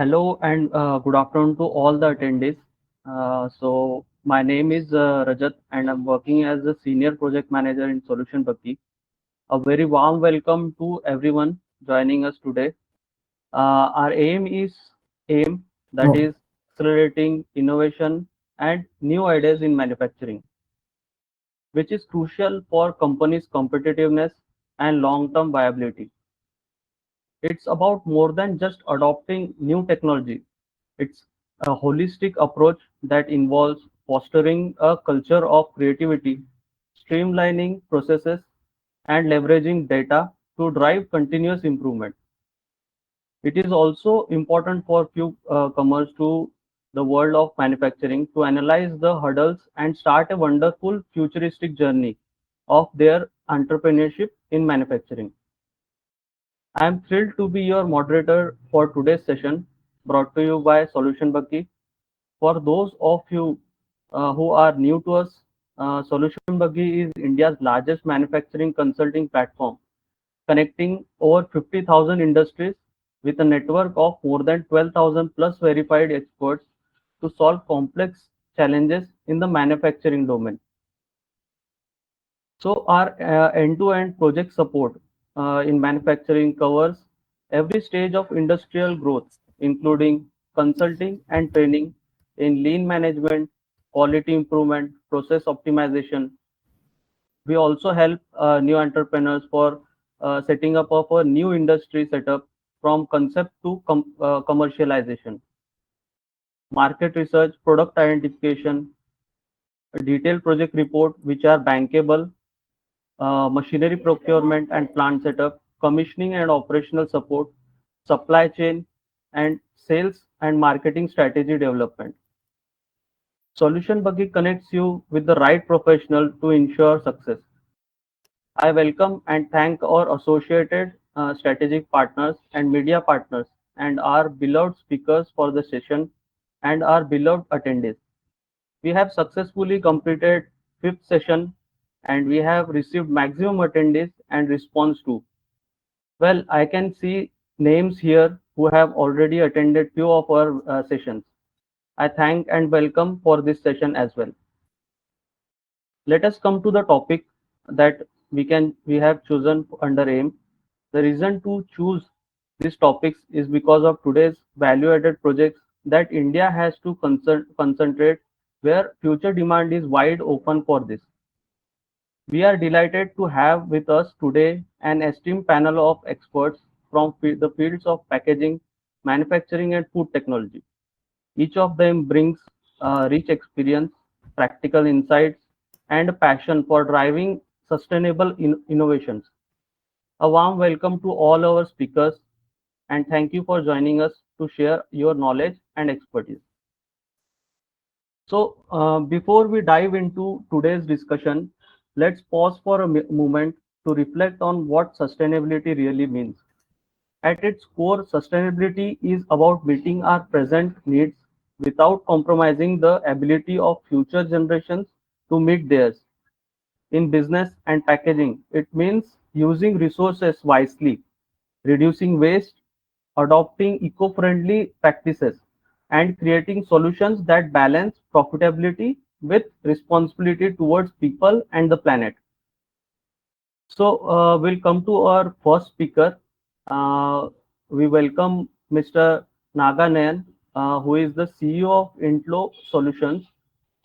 Hello and good afternoon to all the attendees. So my name is Rajat and I'm working as a senior project manager in Solution Bhakti. A very warm welcome to everyone joining us today. Our aim is AIM, that Oh, is accelerating innovation and new ideas in manufacturing, which is crucial for companies' competitiveness and long-term viability. It's about more than just adopting new technology. It's a holistic approach that involves fostering a culture of creativity, streamlining processes, and leveraging data to drive continuous improvement. It is also important for comers to the world of manufacturing to analyze the hurdles and start a wonderful futuristic journey of their entrepreneurship in manufacturing. I am thrilled to be your moderator for today's session, brought to you by Solution Bhakti. For those of you who are new to us, Solution Buggy is India's largest manufacturing consulting platform, connecting over 50,000 industries with a network of more than 12,000 plus verified experts to solve complex challenges in the manufacturing domain. So our end-to-end project support in manufacturing covers every stage of industrial growth, including consulting and training in lean management, quality improvement, process optimization. We also help new entrepreneurs for setting up of a new industry setup from concept to commercialization, market research, product identification, a detailed project report which are bankable, machinery procurement and plant setup, commissioning and operational support, supply chain, and sales and marketing strategy development. Solution Buggy connects you with the right professional to ensure success. I welcome and thank our associated strategic partners and media partners and our beloved speakers for the session and our beloved attendees. We have successfully completed fifth session and we have received maximum attendees and response to. Well, I can see names here who have already attended few of our sessions. I thank and welcome for this session as well. Let us come to the topic that we have chosen under AIM. The reason to choose these topics is because of today's value-added projects that India has to concentrate where future demand is wide open for this. We are delighted to have with us today an esteemed panel of experts from the fields of packaging, manufacturing, and food technology. Each of them brings rich experience, practical insights, and a passion for driving sustainable innovations. A warm welcome to all our speakers, and thank you for joining us to share your knowledge and expertise. So, before we dive into today's discussion, let's pause for a moment to reflect on what sustainability really means. At its core, sustainability is about meeting our present needs without compromising the ability of future generations to meet theirs. In business and packaging, it means using resources wisely, reducing waste, adopting eco-friendly practices, and creating solutions that balance profitability with responsibility towards people and the planet. So we'll come to our first speaker. We welcome Mr. Naganayan, who is the CEO of Intlo Solutions.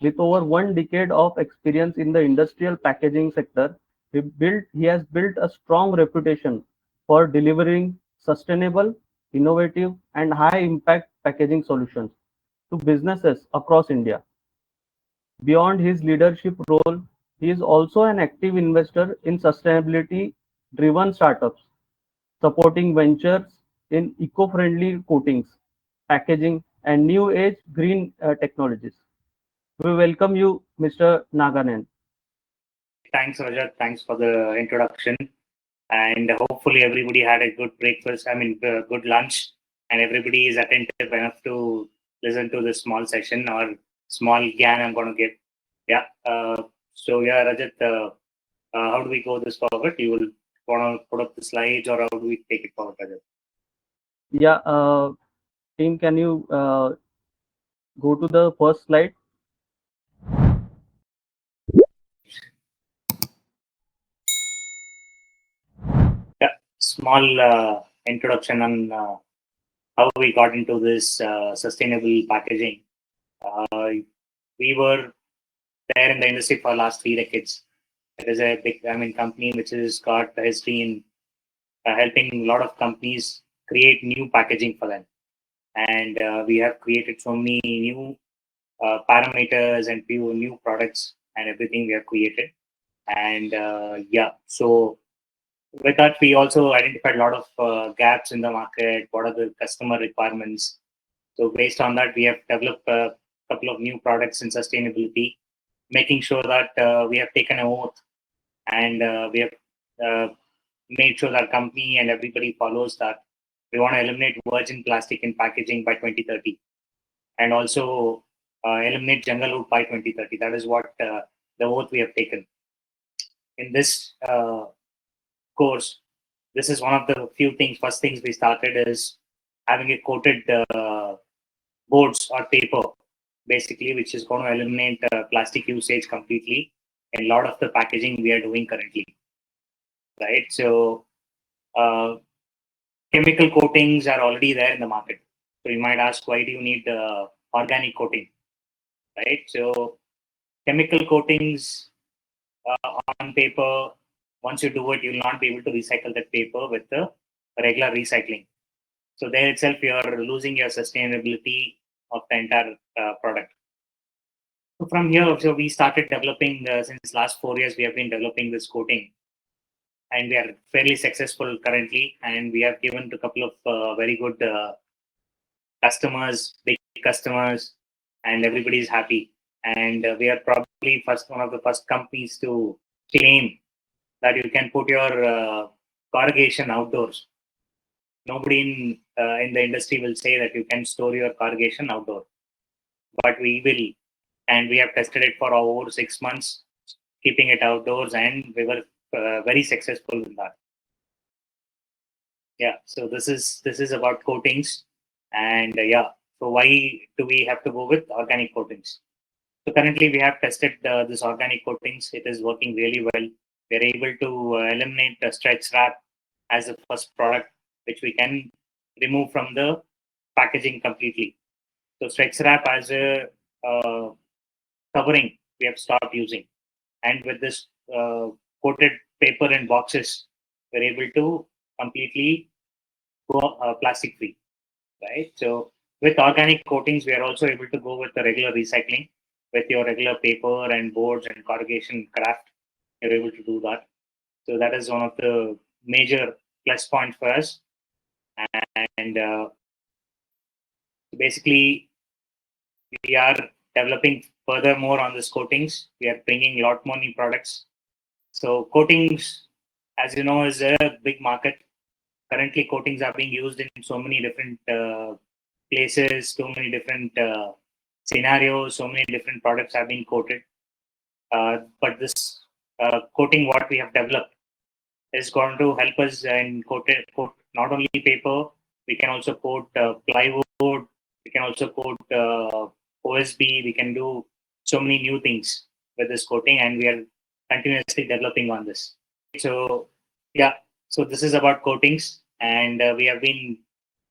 With over 1 decade of experience in the industrial packaging sector, he has built a strong reputation for delivering sustainable, innovative, and high-impact packaging solutions to businesses across India. Beyond his leadership role, he is also an active investor in sustainability-driven startups, supporting ventures in eco-friendly coatings, packaging, and new-age green technologies. We welcome you, Mr. Naganan. Thanks, Rajat. Thanks for the introduction. And hopefully, everybody had a good breakfast. Good lunch, and everybody is attentive enough to listen to this small session or small GAN I'm going to give. Yeah. Rajat, how do we go this forward? You will want to put up the slides, or how do we take it forward, Rajat? Yeah, Team, can you go to the first slide? Yeah, small introduction on how we got into this sustainable packaging. We were there in the industry for the last 3 decades. It is a big, company which has got a history in helping a lot of companies create new packaging for them. And we have created so many new parameters and few new products and everything we have created. And so with that, we also identified a lot of gaps in the market. What are the customer requirements? So based on that, we have developed a couple of new products in sustainability, making sure that we have taken an oath and we have uh, made sure that company and everybody follows that. We want to eliminate virgin plastic in packaging by 2030, and also eliminate jungle wood by 2030. That is what the oath we have taken. In this course, this is one of the few things. First things we started is having a coated boards or paper, basically, which is going to eliminate plastic usage completely in a lot of the packaging we are doing currently, right? So uh, chemical coatings are already there in the market. So you might ask, why do you need organic coating, right? So chemical coatings on paper, once you do it, you will not be able to recycle that paper with the regular recycling. So there itself, you are losing your sustainability of the entire product. So from here, so we started developing since last 4 years, we have been developing this coating, and we are fairly successful currently. And we have given to a couple of very good customers, big customers, and everybody is happy. And we are probably one of the first companies to claim that you can put your corrugation outdoors. Nobody in the industry will say that you can store your corrugation outdoor, but we will, and we have tested it for over 6 months, keeping it outdoors, and we were very successful in that. Yeah, so this is about coatings, and so why do we have to go with organic coatings? So currently we have tested this organic coatings. It is working really well. We're able to eliminate the stretch wrap as the first product, which we can remove from the packaging completely. So stretch wrap as a uh, covering we have stopped using, and with this coated paper and boxes, we're able to completely go plastic free, right? So with organic coatings, we are also able to go with the regular recycling with your regular paper and boards and corrugation craft. You're able to do that. So that is one of the major plus points for us. And basically, we are developing furthermore on this coatings. We are bringing a lot more new products. So coatings, as you know, is a big market. Currently, coatings are being used in so many different places, so many different scenarios, so many different products have been coated. But this coating, what we have developed, is going to help us in coat not only paper, we can also coat plywood, we can also coat OSB, we can do so many new things with this coating, and we are continuously developing on this. So, yeah, so this is about coatings, and we have been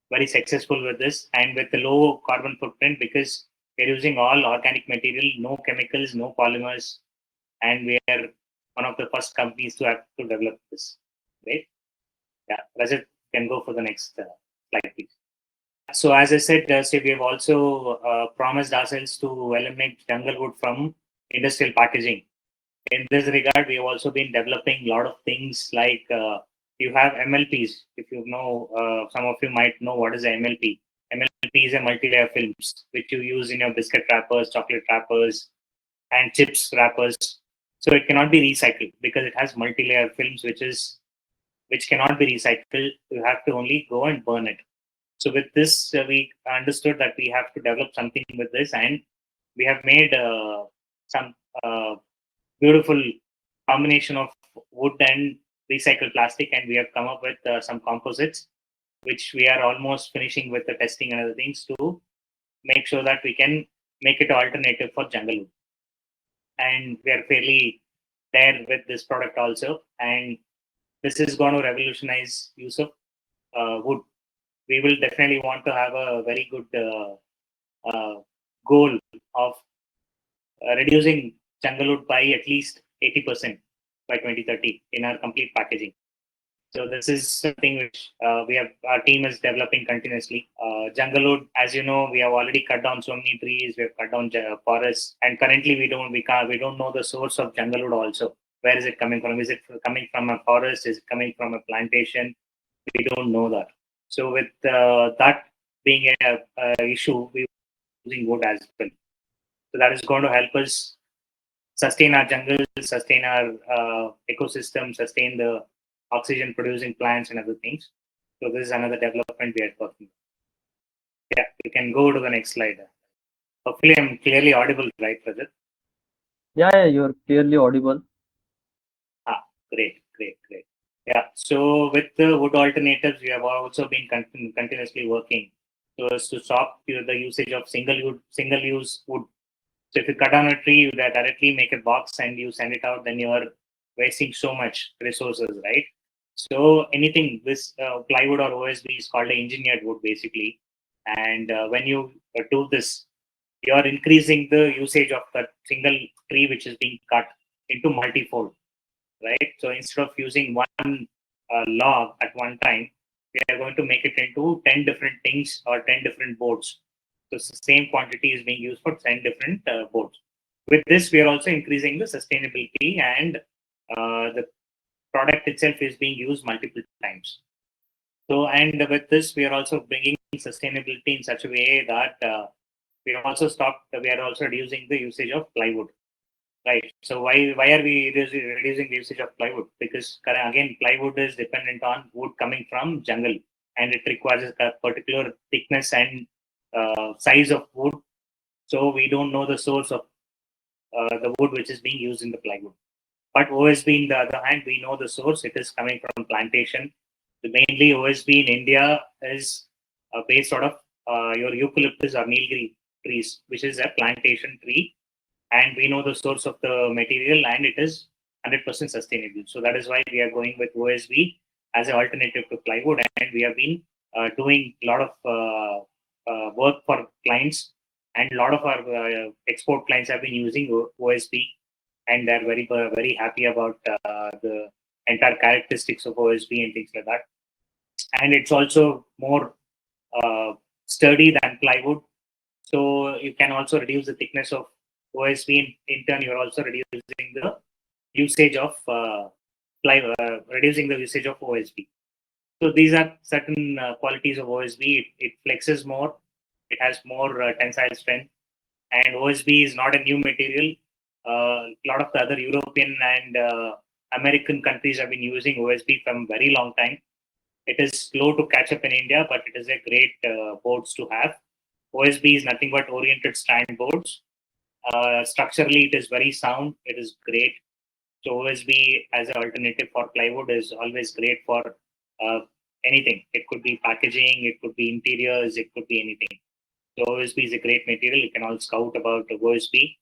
very successful with this and with the low carbon footprint because we're using all organic material, no chemicals, no polymers, and we are one of the first companies to have to develop this. Right? Yeah, Rajat can go for the next slide, please. So as I said, Steve, we have also promised ourselves to eliminate jungle wood from industrial packaging. In this regard, we have also been developing a lot of things like you have MLPs. If you know, some of you might know what is a MLP. MLP is a multi-layer films which you use in your biscuit wrappers, chocolate wrappers, and chips wrappers. So it cannot be recycled because it has multi-layer films, which cannot be recycled. You have to only go and burn it. So with this, we understood that we have to develop something with this, and we have made some beautiful combination of wood and recycled plastic, and we have come up with some composites which we are almost finishing with the testing and other things to make sure that we can make it an alternative for jungle wood. And we are fairly there with this product also. And this is going to revolutionize use of wood. We will definitely want to have a very good goal of reducing jungle wood by at least 80% by 2030 in our complete packaging. So this is something which our team is developing continuously. Jungle wood, as you know, we have already cut down so many trees. We have cut down forests, and currently we don't know the source of jungle wood also. Where is it coming from? Is it coming from a forest? Is it coming from a plantation? We don't know that. So with that being a issue, we are using wood as well. So that is going to help us sustain our jungles, sustain our ecosystem, sustain the oxygen producing plants and other things. So this is another development we are talking about. Yeah, you can go to the next slide. Hopefully I'm clearly audible, right, Rajat? Yeah, you're clearly audible. Great. Yeah, so with the wood alternatives, we have also been continuously working so as to stop the usage of single-use wood. So if you cut down a tree, you directly make a box and you send it out, then you are wasting so much resources, right? So anything, this plywood or OSB is called engineered wood basically. And when you do this, you are increasing the usage of that single tree which is being cut into multifold, right? So instead of using one log at one time, we are going to make it into 10 different things or 10 different boards. So the same quantity is being used for 10 different boards. With this, we are also increasing the sustainability, and the product itself is being used multiple times. So, and with this, we are also bringing sustainability in such a way that we are also reducing the usage of plywood. Right. So why are we reducing the usage of plywood? Because again, plywood is dependent on wood coming from jungle, and it requires a particular thickness and size of wood. So we don't know the source of the wood which is being used in the plywood. But OSB, on the other hand, we know the source. It is coming from plantation. Mainly OSB in India is based out of your eucalyptus or nilgiri trees, which is a plantation tree, and we know the source of the material, and it is 100% sustainable. So that is why we are going with OSB as an alternative to plywood, and we have been doing a lot of work for clients, and a lot of our export clients have been using OSB, and they're very happy about the entire characteristics of OSB and things like that. And it's also more sturdy than plywood, so you can also reduce the thickness of OSB. In turn, you're also reducing the usage of reducing the usage of OSB. So these are certain qualities of OSB. It flexes more. It has more tensile strength. And OSB is not a new material. A lot of the other European and American countries have been using OSB from very long time. It is slow to catch up in India, but it is a great boards to have. OSB is nothing but oriented strand boards. Structurally, it is very sound. It is great. So OSB as an alternative for plywood is always great for anything. It could be packaging, it could be interiors, it could be anything. So OSB is a great material. You can all scout about OSB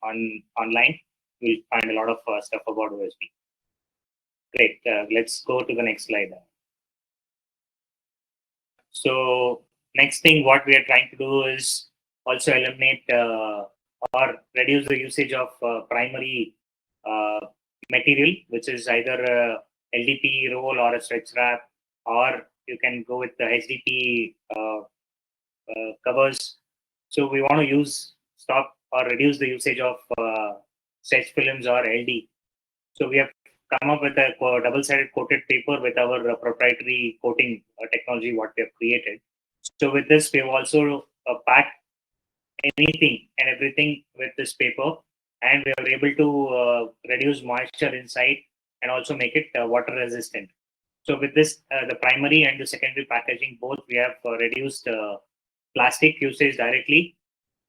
online. You'll find a lot of stuff about OSB. Great. Let's go to the next slide. So next thing, what we are trying to do is also eliminate or reduce the usage of primary material, which is either a LDP roll or a stretch wrap, or you can go with the HDP covers. So we want to stop or reduce the usage of stretch films or LD. So we have come up with a double-sided coated paper with our proprietary coating technology, what we have created. So with this, we have also packed anything and everything with this paper, and we are able to reduce moisture inside and also make it water resistant. So with this, the primary and the secondary packaging, both we have reduced plastic usage directly,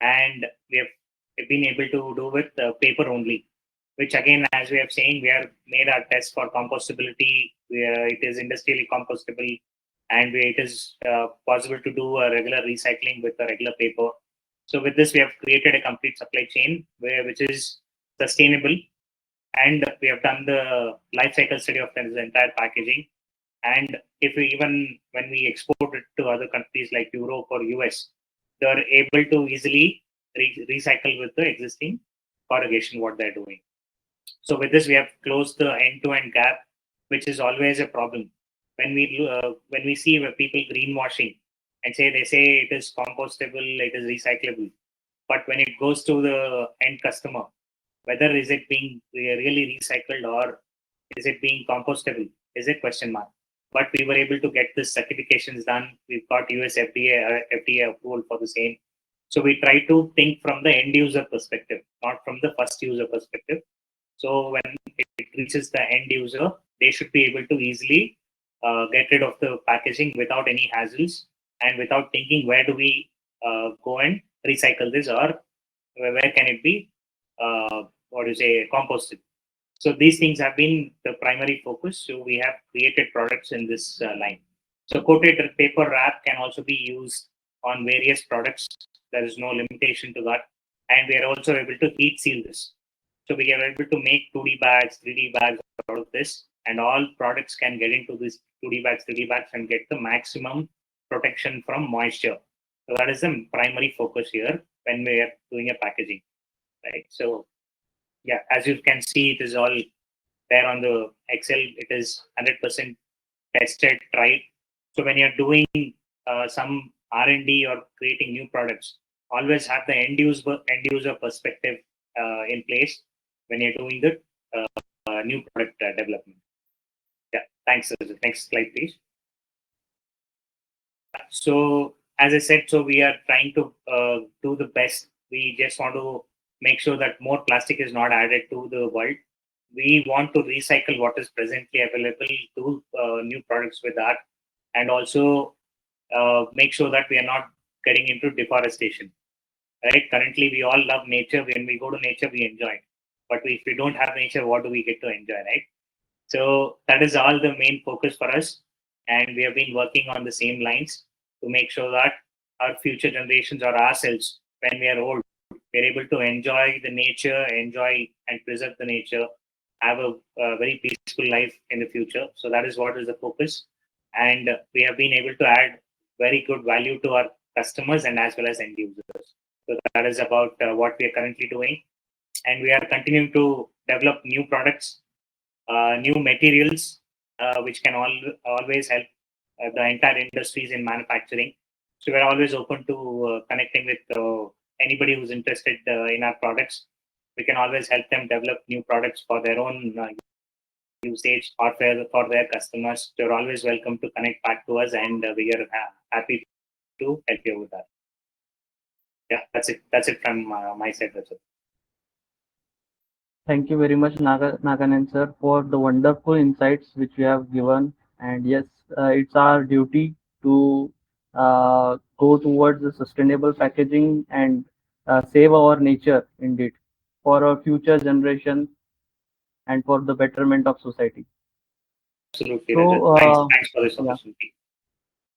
and we have been able to do with paper only, which again, as we have saying, we have made our test for compostability. It is industrially compostable, and it is possible to do a regular recycling with a regular paper. So with this, we have created a complete supply chain which is sustainable, and we have done the life cycle study of the entire packaging. And if we, even when we export it to other countries like Europe or US, they are able to easily recycle with the existing corrugation what they're doing. So with this, we have closed the end-to-end gap, which is always a problem. When we see people greenwashing and they say it is compostable, it is recyclable, but when it goes to the end customer, whether is it being really recycled or is it being compostable is a question mark. But we were able to get this certifications done. We've got US FDA approval for the same. So we try to think from the end user perspective, not from the first user perspective. So when it reaches the end user, they should be able to easily get rid of the packaging without any hassles and without thinking where do we go and recycle this, or where can it be composted. So these things have been the primary focus. So we have created products in this line. So coated paper wrap can also be used on various products. There is no limitation to that. And we are also able to heat seal this. So we are able to make 2D bags, 3D bags out of this, and all products can get into these 2D bags, 3D bags, and get the maximum protection from moisture. So that is the primary focus here when we are doing a packaging, right? So yeah, as you can see, it is all there on the Excel. It is 100% tested, tried. So when you're doing some R&D or creating new products, always have the end user perspective in place when you're doing the new product development. Yeah, thanks. Next slide, please. So as I said, so we are trying to do the best. We just want to make sure that more plastic is not added to the world. We want to recycle what is presently available to new products with that, and also make sure that we are not getting into deforestation. Right? Currently, we all love nature. When we go to nature, we enjoy. But if we don't have nature, what do we get to enjoy, right? So that is all the main focus for us, and we have been working on the same lines to make sure that our future generations or ourselves, when we are old, we're able to enjoy the nature, enjoy and preserve the nature, have a very peaceful life in the future. So that is what is the focus, and we have been able to add very good value to our customers and as well as end users. So that is about what we are currently doing, and we are continuing to develop new products, new materials, which can always help the entire industries in manufacturing. So we're always open to connecting with anybody who's interested in our products. We can always help them develop new products for their own usage or for their customers. You're always welcome to connect back to us, and we are happy to help you with that. Yeah, that's it. That's it from my side. That's it. Thank you very much, Naganan sir, for the wonderful insights which you have given. And yes, it's our duty to go towards the sustainable packaging and save our nature indeed for our future generations and for the betterment of society. Absolutely. So, thanks for this yeah, opportunity.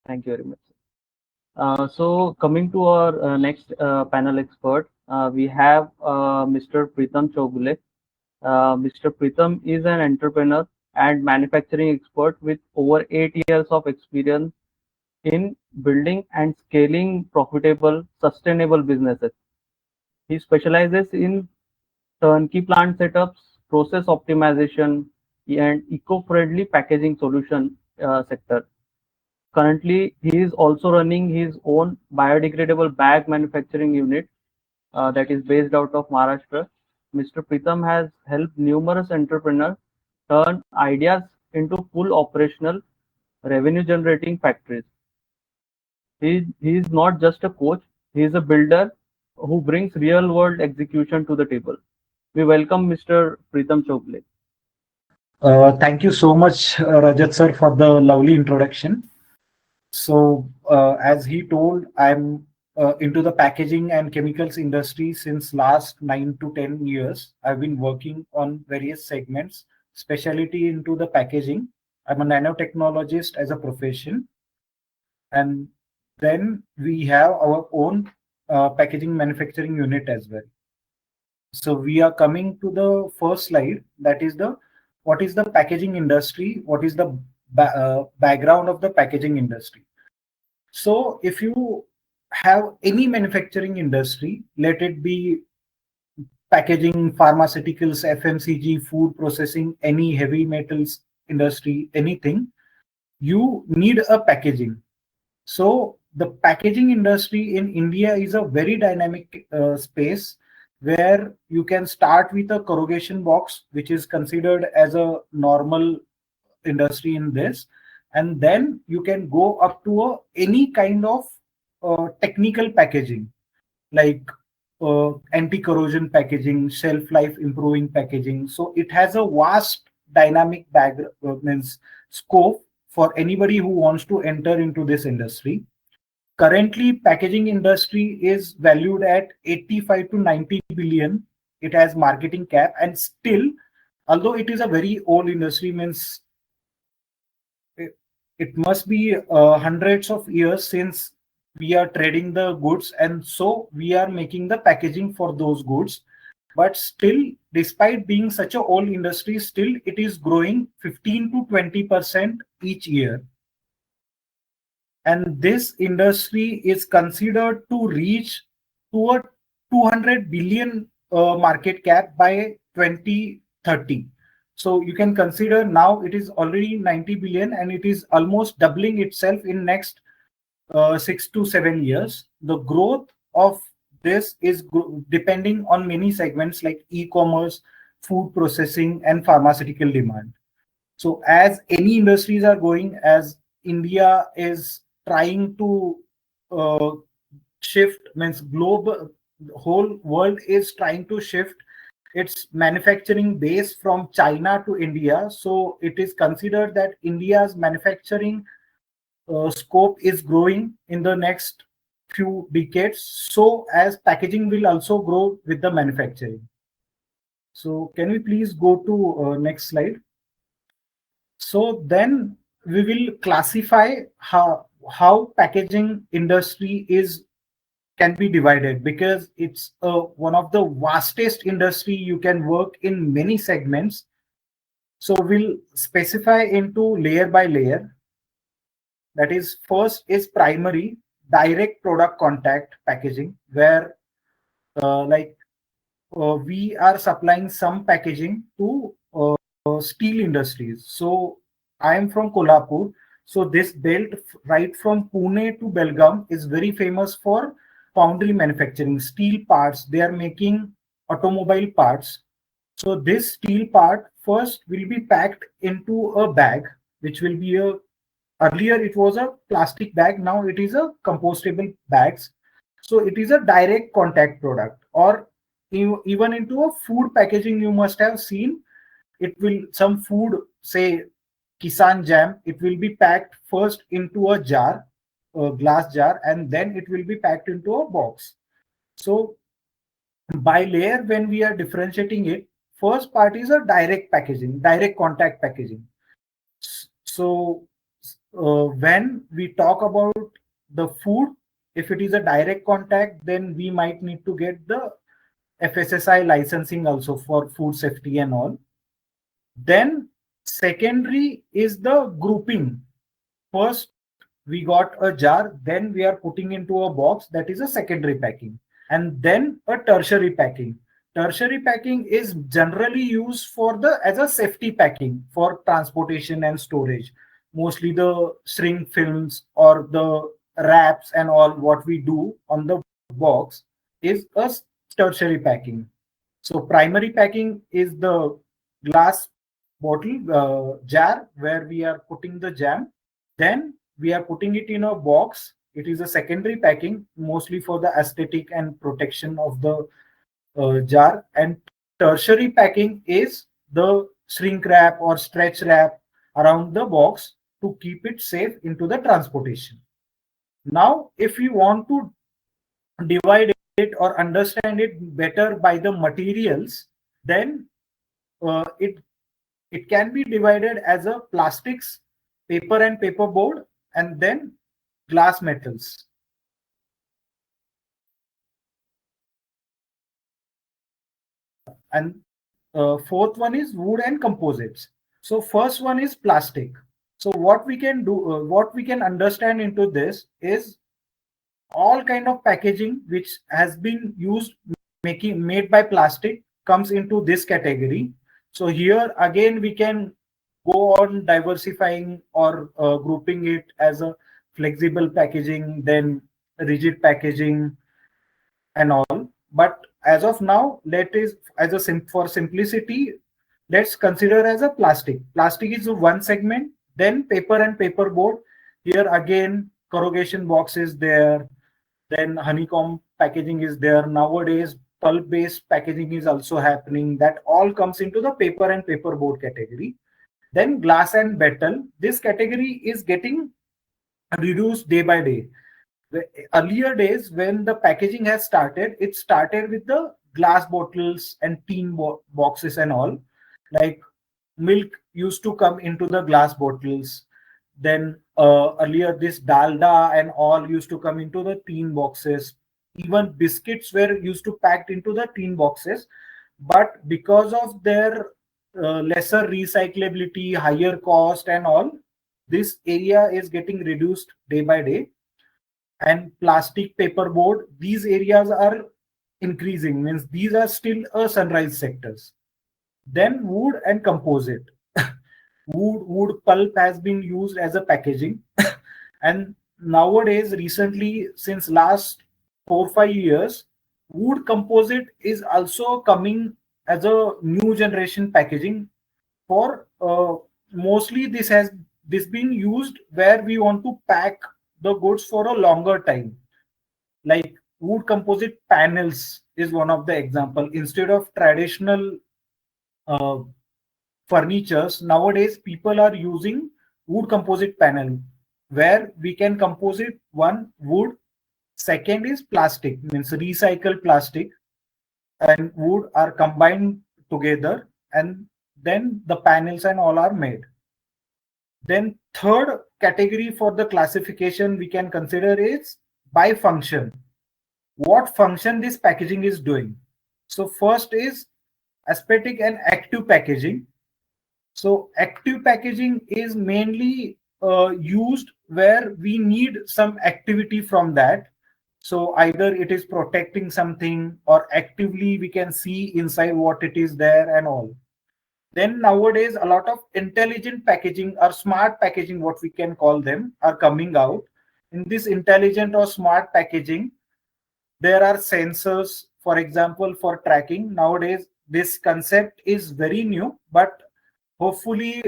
thank you very much. So coming to our next panel expert, we have Mr. Pritam Chogule. Mr. Pritam is an entrepreneur and manufacturing expert with over 8 years of experience in building and scaling profitable, sustainable businesses. He specializes in turnkey plant setups, process optimization, and eco-friendly packaging solution sector. Currently, he is also running his own biodegradable bag manufacturing unit that is based out of Maharashtra. Mr. Pritam has helped numerous entrepreneurs turn ideas into full operational revenue generating factories. He is not just a coach, he is a builder who brings real world execution to the table. We welcome Mr. Pritam Chokle. Thank you so much, Rajat sir, for the lovely introduction. So, as he told, I'm into the packaging and chemicals industry since last 9 to 10 years. I've been working on various segments, specialty into the packaging. I'm a nanotechnologist as a profession. And then we have our own packaging manufacturing unit as well. So we are coming to the first slide. That is the what is the packaging industry? What is the background of the packaging industry? So if you have any manufacturing industry, let it be packaging, pharmaceuticals, FMCG, food processing, any heavy metals industry, anything, you need a packaging. So the packaging industry in India is a very dynamic space where you can start with a corrugation box, which is considered as a normal industry in this, and then you can go up to any kind of technical packaging like anti-corrosion packaging, shelf life improving packaging. So it has a vast dynamic means scope for anybody who wants to enter into this industry. Currently, packaging industry is valued at 85 to 90 billion. It has marketing cap, and still, although it is a very old industry, means it must be hundreds of years since we are trading the goods, and so we are making the packaging for those goods. But still, despite being such a old industry, still it is growing 15 to 20% each year. And this industry is considered to reach to a 200 billion market cap by 2030. So you can consider now it is already 90 billion and it is almost doubling itself in next 6 to 7 years. The growth of this is depending on many segments like e-commerce, food processing, and pharmaceutical demand. So as any industries are going, as India is trying to uh, shift, means global, whole world is trying to shift its manufacturing base from China to India. So it is considered that India's manufacturing scope is growing in the next few decades. So as packaging will also grow with the manufacturing. So can we please go to next slide? So then we will classify how packaging industry is can be divided, because it's one of the vastest industry. You can work in many segments. So we'll specify into layer by layer. That is, first is primary direct product contact packaging, where like we are supplying some packaging to steel industries. So I am from Kolhapur. So this belt right from Pune to Belgaum is very famous for foundry manufacturing, steel parts. They are making automobile parts. So this steel part first will be packed into a bag, which will be a earlier it was a plastic bag, now it is a compostable bags. So it is a direct contact product. Or even into a food packaging, you must have seen it will some food, say Kisan jam, it will be packed first into a jar, a glass jar, and then it will be packed into a box. So by layer, when we are differentiating it, first part is a direct packaging, direct contact packaging. So when we talk about the food, if it is a direct contact, then we might need to get the FSSI licensing also for food safety and all. Then secondary is the grouping. First, we got a jar, then we are putting into a box, that is a secondary packing. And then a tertiary packing. Tertiary packing is generally used for the as a safety packing for transportation and storage. Mostly the shrink films or the wraps and all what we do on the box is a tertiary packing. So primary packing is the glass bottle jar where we are putting the jam. Then we are putting it in a box. It is a secondary packing, mostly for the aesthetic and protection of the jar. And tertiary packing is the shrink wrap or stretch wrap around the box to keep it safe into the transportation. Now, if you want to divide it or understand it better by the materials, then it can be divided as a plastics, paper and paperboard, and then glass metals. And fourth one is wood and composites. So first one is plastic. So what we can do, what we can understand into this is all kind of packaging which has been used made by plastic comes into this category. So here again we can go on diversifying or grouping it as a flexible packaging, then rigid packaging and all. But as of now, let is as a for simplicity, let's consider as a plastic. Plastic is one segment, then paper and paperboard. Here again, corrugation box is there, then honeycomb packaging is there. Nowadays, pulp-based packaging is also happening. That all comes into the paper and paperboard category. Then glass and metal. This category is getting reduced day by day. The earlier days when the packaging has started, it started with the glass bottles and tin boxes and all. Like milk used to come into the glass bottles. Then earlier this dalda and all used to come into the tin boxes. Even biscuits were used to packed into the tin boxes. But because of their lesser recyclability, higher cost and all, this area is getting reduced day by day. And plastic, paperboard, these areas are increasing, means these are still sunrise sectors. Then wood and composite. Wood pulp has been used as a packaging. And nowadays, recently, since last 4-5 years, wood composite is also coming as a new generation packaging. For mostly this been used where we want to pack the goods for a longer time. Like wood composite panels is one of the example. Instead of traditional uh, furnitures, nowadays people are using wood composite panel where we can composite one wood, second is plastic, means recycled plastic and wood are combined together, and then the panels and all are made. Then third category for the classification we can consider is by function. What function this packaging is doing. So first is aesthetic and active packaging. So active packaging is mainly used where we need some activity from that. So either it is protecting something or actively we can see inside what it is there and all. Then nowadays a lot of intelligent packaging or smart packaging, what we can call them, are coming out. In this intelligent or smart packaging, there are sensors, for example, for tracking. Nowadays this concept is very new, but hopefully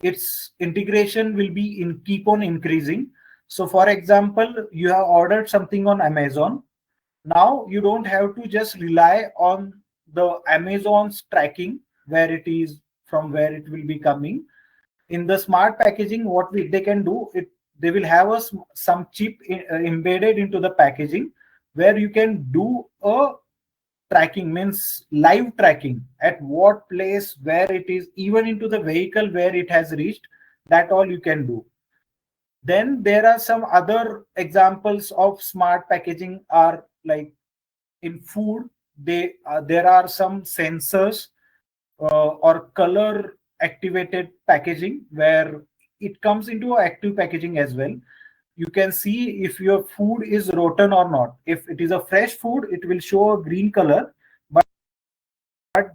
its integration will be keep on increasing. So for example, you have ordered something on Amazon. Now you don't have to just rely on the Amazon's tracking where it is, from where it will be coming. In the smart packaging, what they can do, they will have some chip embedded into the packaging where you can do a tracking, means live tracking at what place, where it is, even into the vehicle where it has reached. That all you can do. Then there are some other examples of smart packaging are like in food. There are some sensors or color activated packaging where it comes into active packaging as well. You can see if your food is rotten or not. If it is a fresh food, it will show a green color, but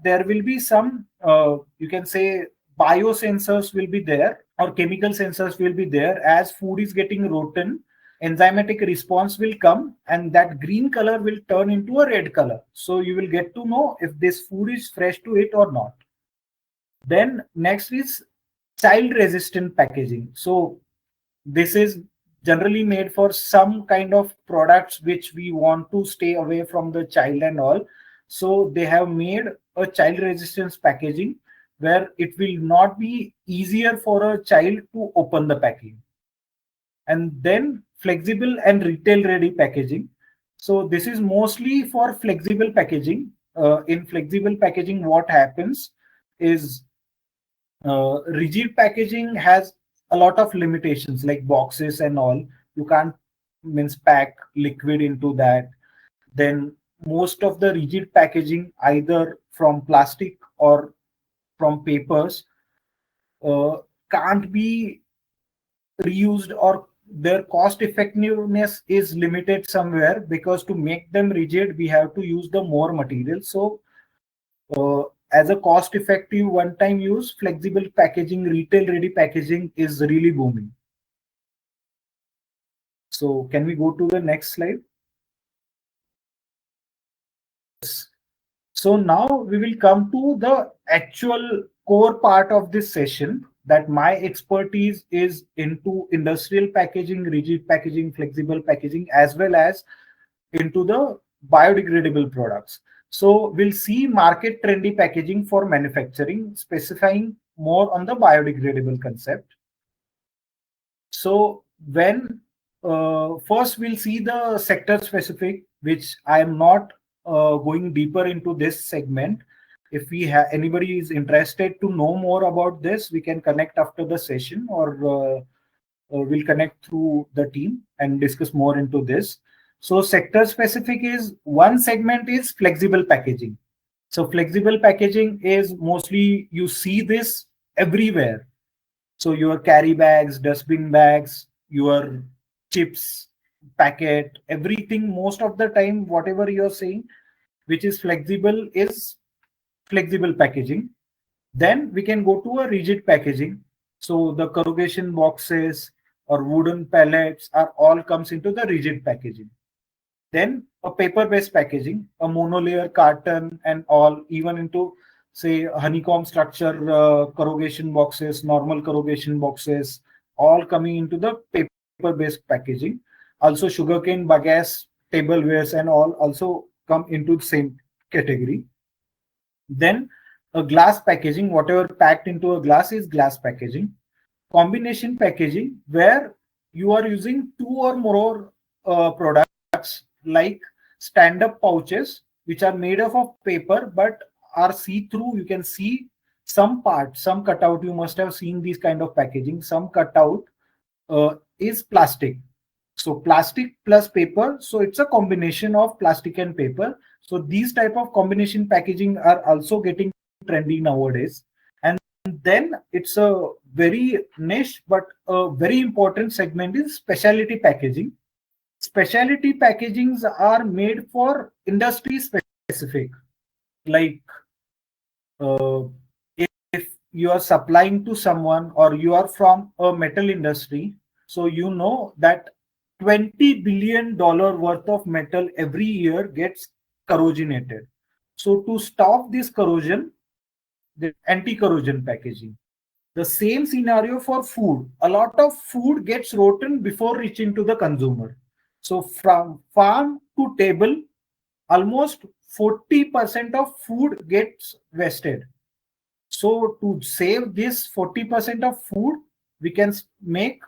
there will be some you can say biosensors will be there or chemical sensors will be there. As food is getting rotten, enzymatic response will come and that green color will turn into a red color. So you will get to know if this food is fresh to it or not. Then next is child resistant packaging. So this is generally made for some kind of products which we want to stay away from the child and all. So they have made a child resistance packaging where it will not be easier for a child to open the packaging. And then flexible and retail ready packaging. So this is mostly for flexible packaging. In flexible packaging, what happens is rigid packaging has a lot of limitations like boxes and all. You can't means pack liquid into that. Then most of the rigid packaging, either from plastic or from papers, uh, can't be reused, or their cost effectiveness is limited somewhere, because to make them rigid we have to use the more material. So uh, as a cost effective one time use, flexible packaging, retail ready packaging is really booming. So can we go to the next slide? So now we will come to the actual core part of this session, that my expertise is into industrial packaging, rigid packaging, flexible packaging, as well as into the biodegradable products. So we'll see market trendy packaging for manufacturing, specifying more on the biodegradable concept. So when first we'll see the sector specific, which I am not going deeper into this segment. If we have anybody is interested to know more about this, we can connect after the session, or we'll connect through the team and discuss more into this. So sector specific is one segment is flexible packaging. So flexible packaging is mostly you see this everywhere. So your carry bags, dustbin bags, your chips packet, everything, most of the time, whatever you're saying, which is flexible, is flexible packaging. Then we can go to a rigid packaging. So the corrugation boxes or wooden pallets are all comes into the rigid packaging. Then a paper-based packaging, a monolayer carton and all, even into say honeycomb structure corrugation boxes, normal corrugation boxes, all coming into the paper-based packaging. Also sugarcane bagasse, tablewares and all also come into the same category. Then a glass packaging, whatever packed into a glass is glass packaging. Combination packaging, where you are using two or more products, like stand-up pouches, which are made up of paper but are see-through. You can see some part, some cutout. You must have seen these kind of packaging. Some cutout is plastic. So plastic plus paper. So it's a combination of plastic and paper. So these type of combination packaging are also getting trendy nowadays. And then it's a very niche but a very important segment is specialty packaging. Specialty packagings are made for industry specific. Like uh, if you are supplying to someone or you are from a metal industry, so you know that $20 billion worth of metal every year gets corrosionated. So to stop this corrosion, the anti-corrosion packaging. The same scenario for food. A lot of food gets rotten before reaching to the consumer. So from farm to table, almost 40% of food gets wasted. So to save this 40% of food, we can make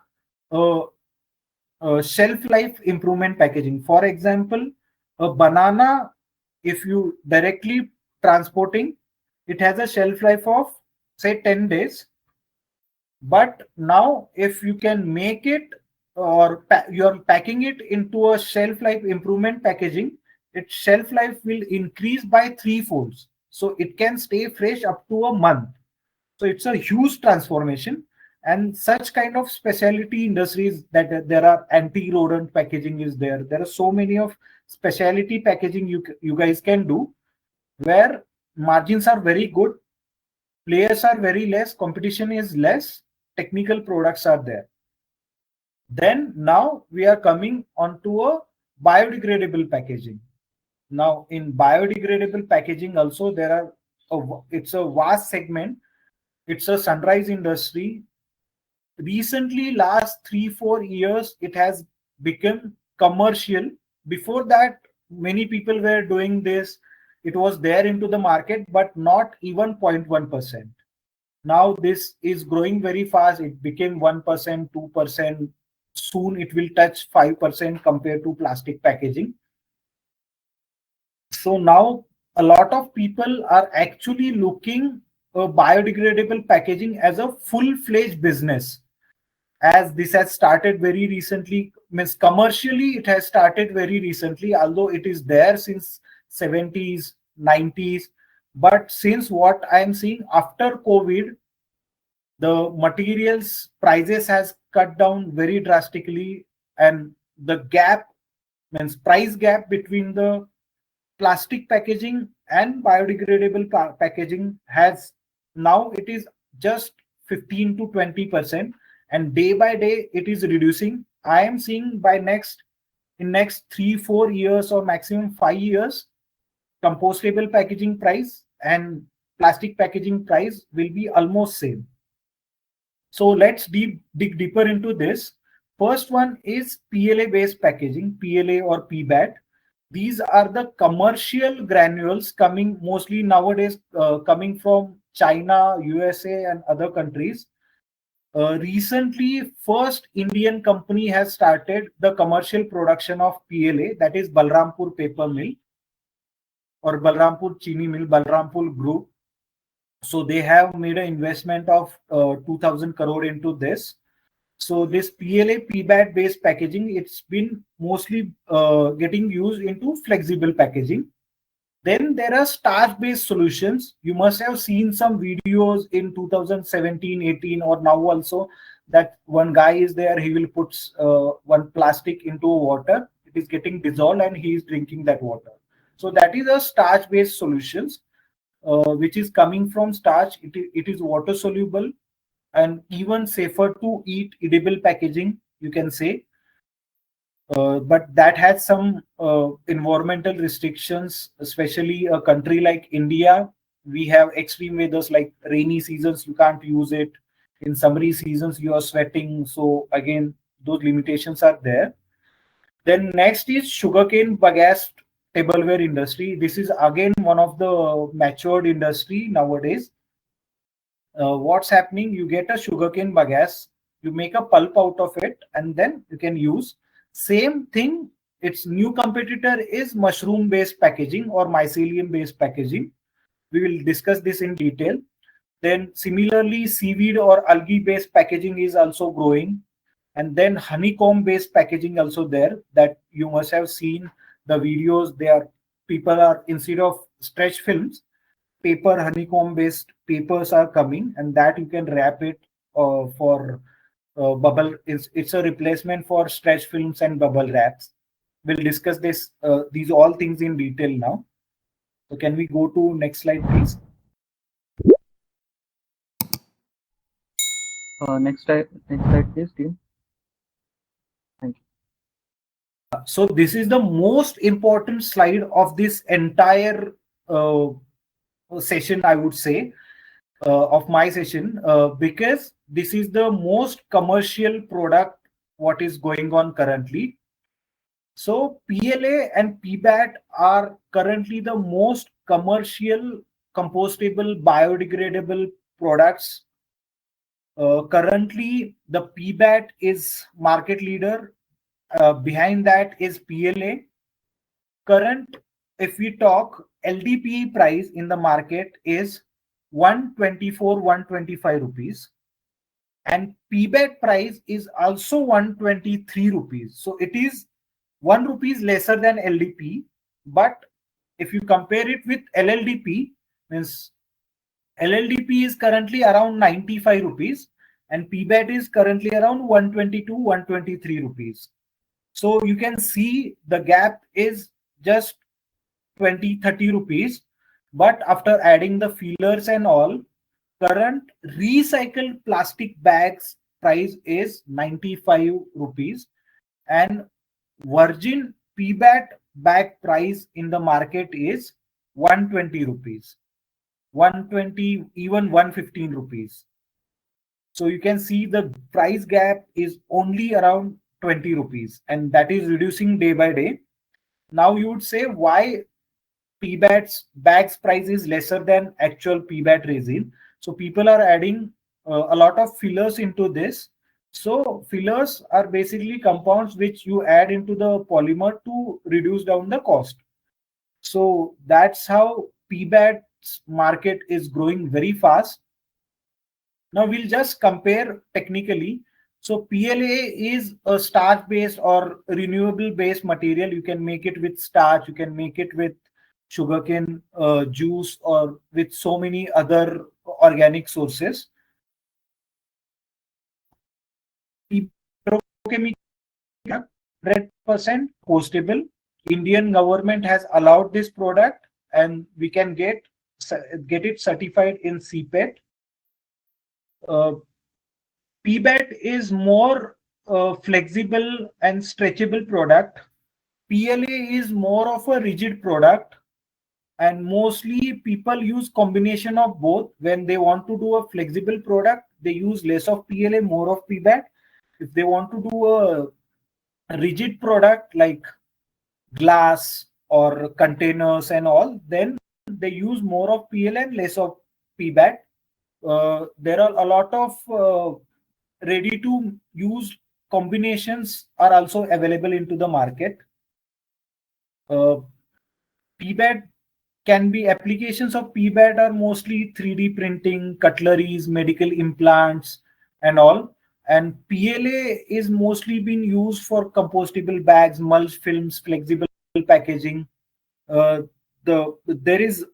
shelf life improvement packaging. For example, a banana, if you directly transporting, it has a shelf life of say 10 days. But now if you can make it, or you're packing it into a shelf life improvement packaging, its shelf life will increase by 3 folds. So it can stay fresh up to a month. So it's a huge transformation. And such kind of specialty industries, that there are anti-rodent packaging is there. There are so many of specialty packaging you guys can do, where margins are very good, players are very less, competition is less, technical products are there. Then now we are coming onto a biodegradable packaging. Now in biodegradable packaging also there are it's a vast segment. It's a sunrise industry. Recently, last 3-4 years, it has become commercial. Before that, many people were doing this. It was there into the market, but not even 0.1%. Now this is growing very fast. It became 1%, 2%. Soon it will touch 5% compared to plastic packaging. So now a lot of people are actually looking biodegradable packaging as a full-fledged business. as this has started very recently, means commercially it has started very recently, although it is there since 70s, 90s. But since what I am seeing after COVID, the materials prices has cut down very drastically, and the gap, means price gap between the plastic packaging and biodegradable packaging has, now it is just 15 to 20%, and day by day it is reducing. I am seeing by next 3-4 years or maximum 5 years, compostable packaging price and plastic packaging price will be almost same. So let's dig deeper into this. First one is PLA based packaging, PLA or PBAT. These are the commercial granules coming mostly nowadays, coming from China, USA, and other countries. Recently, first Indian company has started the commercial production of PLA, that is Balrampur Paper Mill or Balrampur Chini Mill, Balrampur Group. So they have made an investment of 2,000 crore into this. So this PLA PBAT based packaging, it's been mostly getting used into flexible packaging. Then there are starch based solutions. You must have seen some videos in 2017, 18, or now also, that one guy is there, he will put one plastic into water, it is getting dissolved and he is drinking that water. So that is a starch based solutions, which is coming from starch. It is water soluble and even safer to eat, edible packaging, you can say. But that has some environmental restrictions, especially a country like India. We have extreme weathers like rainy seasons, you can't use it. In summery seasons, you are sweating. So again, those limitations are there. Then next is sugarcane bagasse tableware industry. This is again one of the matured industry nowadays. What's happening? You get a sugarcane bagasse, you make a pulp out of it, and then you can use. Same thing, its new competitor is mushroom based packaging or mycelium based packaging. We will discuss this in detail. Then similarly, seaweed or algae based packaging is also growing. And then honeycomb based packaging also there, that you must have seen the videos. There people are, instead of stretch films, paper honeycomb based papers are coming, and that you can wrap it for bubble. It's a replacement for stretch films and bubble wraps. We'll discuss this these all things in detail now. So can we go to next slide, please? Next slide, please, team. Thank you. So this is the most important slide of this entire session, I would say, of my session, because this is the most commercial product what is going on currently. So PLA and PBAT are currently the most commercial, compostable, biodegradable products. Currently, the PBAT is market leader. Behind that is PLA. Current, if we talk, LDPE price in the market is 124, 125 rupees. And PBAT price is also 123 rupees. So it is 1 rupees lesser than LDP. But if you compare it with LLDP, means LLDP is currently around 95 rupees and PBAT is currently around 122, 123 rupees. So you can see the gap is just 20, 30 rupees. But after adding the fillers and all, current recycled plastic bags price is 95 rupees and virgin PBAT bag price in the market is 120 rupees, 120, even 115 rupees. So you can see the price gap is only around 20 rupees and that is reducing day by day. Now you would say, why PBAT's bags price is lesser than actual PBAT resin? So people are adding a lot of fillers into this. So fillers are basically compounds which you add into the polymer to reduce down the cost. So that's how PBAT's market is growing very fast. Now we'll just compare technically. So PLA is a starch-based or renewable-based material. You can make it with starch, you can make it with sugarcane juice, or with so many other organic sources. Petrochemical 100% compostable. Indian government has allowed this product, and we can get it certified in CPET. Uh, PBAT is more flexible and stretchable product. PLA is more of a rigid product, and mostly people use combination of both. When they want to do a flexible product, they use less of PLA, more of PBAT. If they want to do a rigid product like glass or containers and all, then they use more of PLA and less of PBAT. There are a lot of ready to use combinations are also available into the market. PBAT can be applications of PBAT are mostly 3D printing, cutleries, medical implants, and all. And PLA is mostly being used for compostable bags, mulch films, flexible packaging. Uh, there is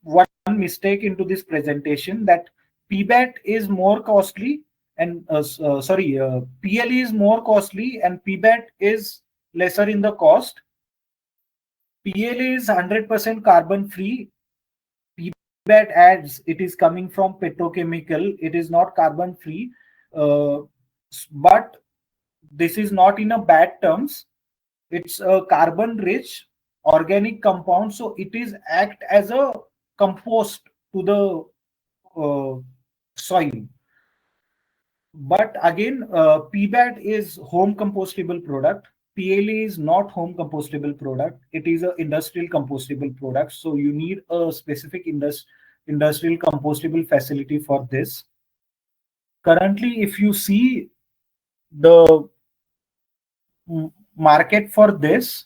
one mistake into this presentation, that PBAT is more costly, and PLA is more costly and PBAT is lesser in the cost. PLA is 100% carbon free. PBAT adds it is coming from petrochemical. It is not carbon free, but this is not in a bad terms. It's a carbon rich organic compound, so it is act as a compost to the soil. But again, PBAT is home compostable product. PLA is not home compostable product. It is an industrial compostable product. So you need a specific industrial compostable facility for this. Currently, if you see the market for this,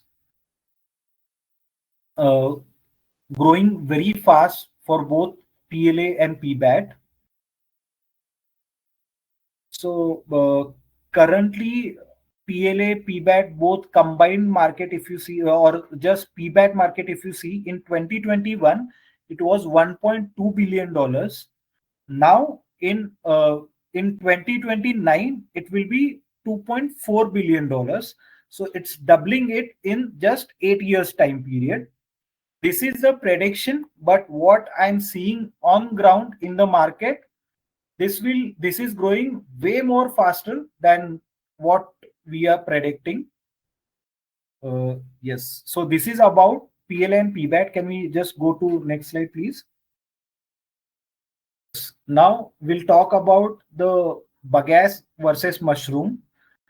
growing very fast for both PLA and PBAT. So currently, PLA, PBAT, both combined market, if you see, or just PBAT market, if you see, in 2021, it was $1.2 billion. Now, in 2029, it will be $2.4 billion. So it's doubling it in just 8 years time period. This is the prediction, but what I'm seeing on ground in the market, this is growing way more faster than what we are predicting. Yes, so this is about PLA and PBAT. Can we just go to next slide, please? Now we'll talk about the bagasse versus mushroom.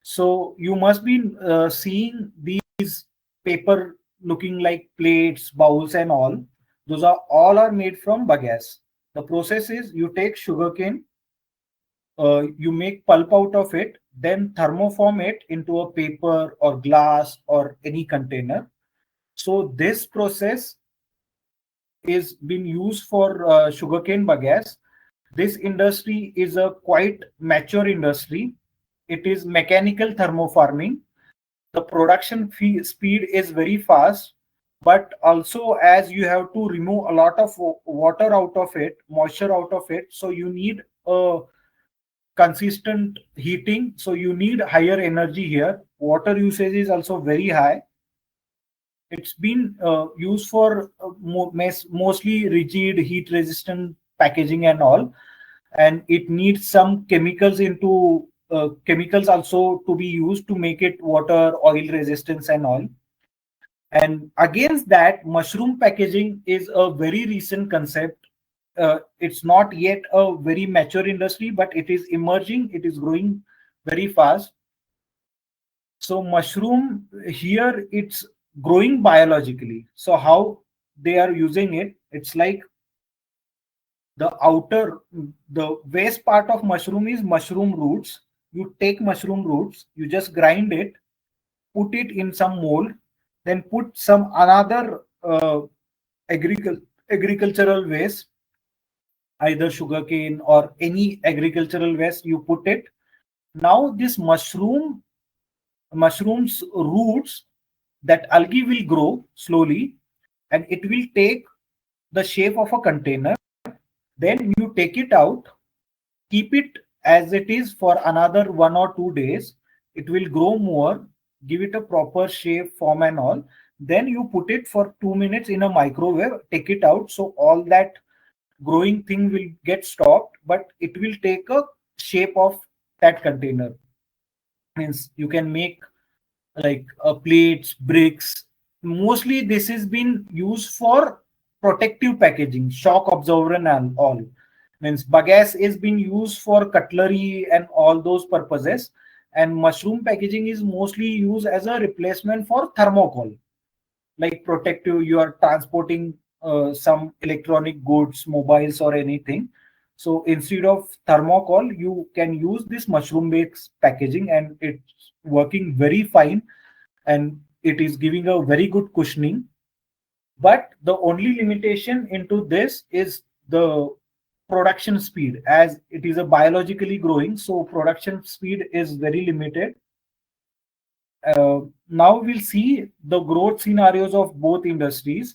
So you must be seeing these paper looking like plates, bowls, and all. Those are all made from bagasse. The process is you take sugarcane, you make pulp out of it, then thermoform it into a paper or glass or any container. So this process is being used for sugarcane bagasse. This industry is a quite mature industry. It is mechanical thermoforming. The production speed is very fast, but also as you have to remove a lot of water out of it, moisture out of it, so you need a consistent heating, so you need higher energy here. Water usage is also very high. It's been used for mostly rigid, heat resistant packaging and all, and it needs some chemicals chemicals also to be used to make it water, oil resistance and all. And against that, mushroom packaging is a very recent concept. It's not yet a very mature industry, but it is emerging. It is growing very fast. So mushroom here, it's growing biologically. So how they are using it, it's like the waste part of mushroom is mushroom roots. You take mushroom roots, you just grind it, put it in some mold, then put some another agricultural waste, either sugarcane or any agricultural waste, you put it, Now this mushrooms roots, that algae will grow slowly, and it will take the shape of a container. Then you take it out, keep it as it is for another 1 or 2 days. It will grow more, give it a proper shape, form, and all. Then you put it for 2 minutes in a microwave, take it out. So all that growing thing will get stopped, but it will take a shape of that container. Means you can make like plates, bricks. Mostly this has been used for protective packaging, shock absorber and all. Means bagasse is being used for cutlery and all those purposes. And mushroom packaging is mostly used as a replacement for thermocol, like protective. You are transporting some electronic goods, mobiles, or anything. So instead of thermocol, you can use this mushroom based packaging, and it's working very fine, and it is giving a very good cushioning. But the only limitation into this is the production speed, as it is a biologically growing, so production speed is very limited. Now we'll see the growth scenarios of both industries.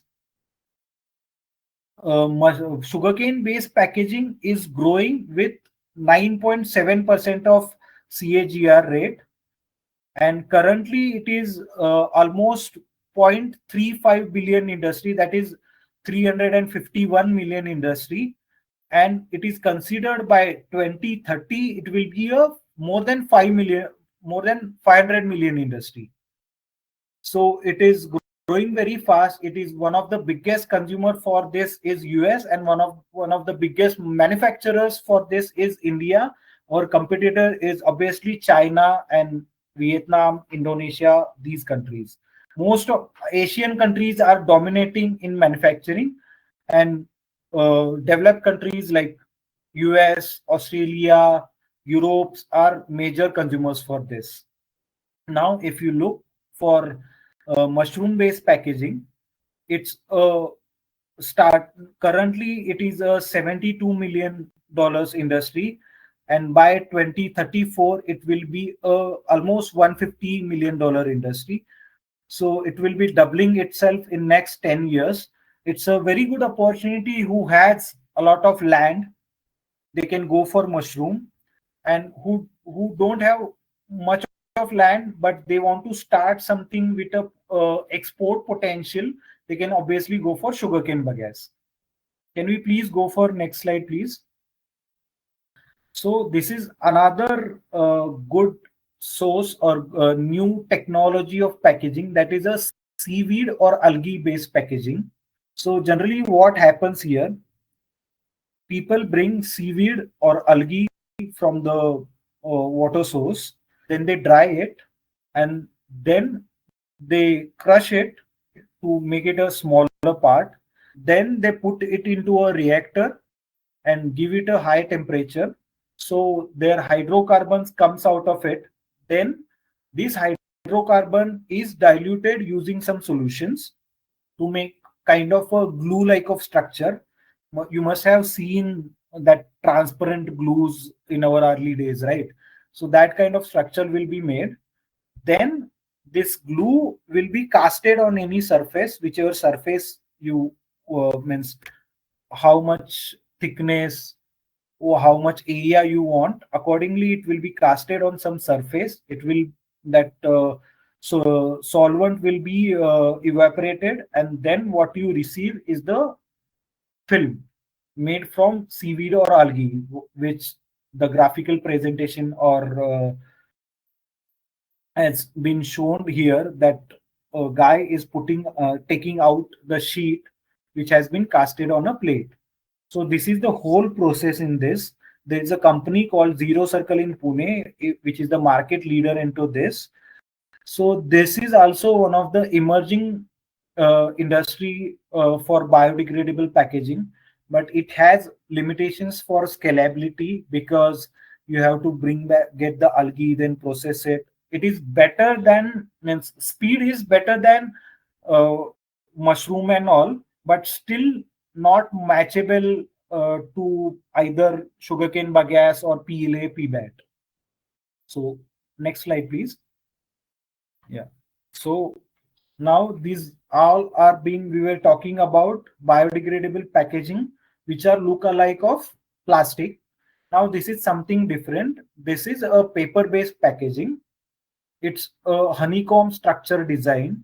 Sugarcane based packaging is growing with 9.7% of CAGR rate, and currently it is almost 0.35 billion industry, that is 351 million industry, and it is considered by 2030 it will be a more than 5 million, more than 500 million industry. So it is growing very fast. It is one of the biggest consumer for this is US, and one of the biggest manufacturers for this is India. Our competitor is obviously China and Vietnam, Indonesia, these countries. Most of Asian countries are dominating in manufacturing, and developed countries like US, Australia, Europe are major consumers for this. Now, if you look for mushroom-based packaging, it's a start. Currently, it is a $72 million industry, and by 2034, it will be a almost $150 million industry. So it will be doubling itself in next 10 years. It's a very good opportunity. Who has a lot of land, they can go for mushroom, and who don't have much of land but they want to start something with a export potential, they can obviously go for sugarcane bagasse. Can we please go for next slide, please? So this is another good source or new technology of packaging, that is a seaweed or algae based packaging. So generally what happens here, people bring seaweed or algae from the water source, then they dry it, and then they crush it to make it a smaller part. Then they put it into a reactor and give it a high temperature. So their hydrocarbons comes out of it. Then this hydrocarbon is diluted using some solutions to make kind of a glue like of structure. You must have seen that transparent glues in our early days, right? So that kind of structure will be made. Then this glue will be casted on any surface, whichever surface you means how much thickness or how much area you want. Accordingly, it will be casted on some surface. It will that so solvent will be evaporated, and then what you receive is the film made from seaweed or algae, which the graphical presentation or has been shown here, that a guy is taking out the sheet which has been casted on a plate. So this is the whole process in this. There is a company called Zero Circle in Pune, which is the market leader into this. So this is also one of the emerging industry for biodegradable packaging, but it has limitations for scalability because you have to get the algae, then process it. It is better than, means speed is better than uh, mushroom and all, but still not matchable to either sugarcane bagasse or PLA, PBAT. So next slide, please. Yeah. So now these all are being, we were talking about biodegradable packaging, which are look-alike of plastic. Now this is something different. This is a paper-based packaging. It's a honeycomb structure design.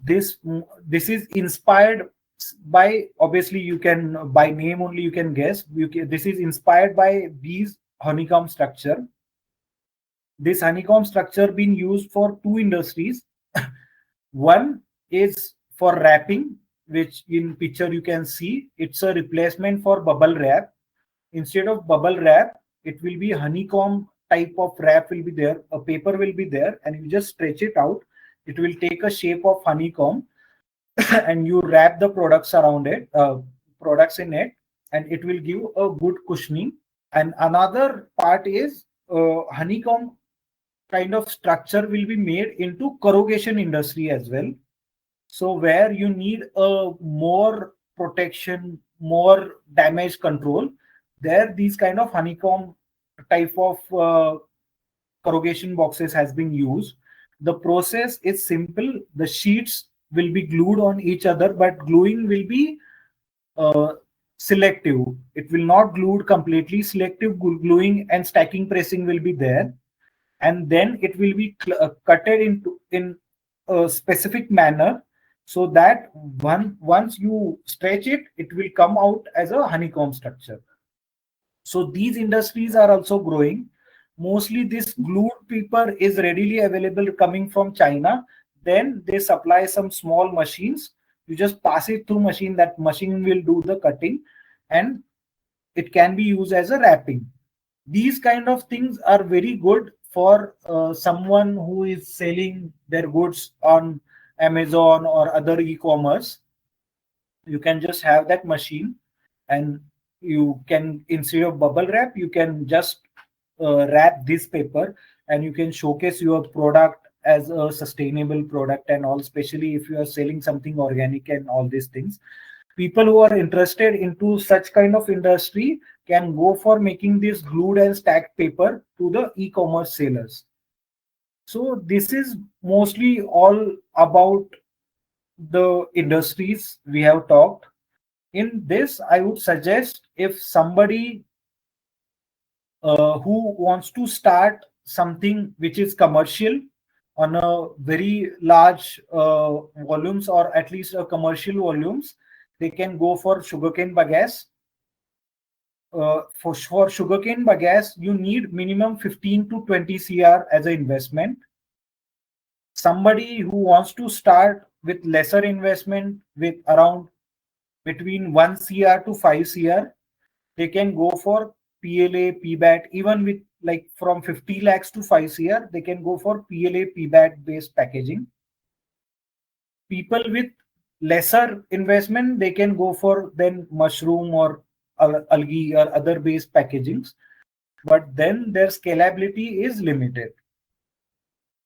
This is inspired by, obviously you can by name only you can guess. This is inspired by these honeycomb structure. This honeycomb structure being used for two industries. One is for wrapping, which in picture you can see. It's a replacement for bubble wrap. Instead of bubble wrap, it will be honeycomb type of wrap will be there. A paper will be there, and you just stretch it out. It will take a shape of honeycomb, and you wrap the products around it, products in it, and it will give a good cushioning. And another part is honeycomb kind of structure will be made into corrugation industry as well. So where you need a more protection, more damage control, there these kind of honeycomb type of corrugation boxes has been used. The process is simple. The sheets will be glued on each other, but gluing will be selective. It will not glued completely. Selective gluing and stacking pressing will be there, and then it will be cutted into in a specific manner, so that once you stretch it, it will come out as a honeycomb structure. So these industries are also growing. Mostly this glued paper is readily available coming from China. Then they supply some small machines. You just pass it through machine. That machine will do the cutting, and it can be used as a wrapping. These kind of things are very good for someone who is selling their goods on Amazon or other e-commerce. You can just have that machine, and you can, instead of bubble wrap, you can just wrap this paper, and you can showcase your product as a sustainable product and all, especially if you are selling something organic and all these things. People who are interested into such kind of industry can go for making this glued and stacked paper to the e-commerce sellers. So this is mostly all about the industries we have talked. In this, I would suggest, if somebody who wants to start something which is commercial on a very large volumes, or at least a commercial volumes, they can go for sugarcane bagasse. For sugarcane bagasse, you need minimum 15 to 20 CR as an investment. Somebody who wants to start with lesser investment, with around between 1 CR to 5 CR, they can go for PLA, PBAT. Even with like from 50 lakhs to 5 CR, they can go for PLA, PBAT based packaging. People with lesser investment, they can go for then mushroom or algae or other based packagings, but then their scalability is limited.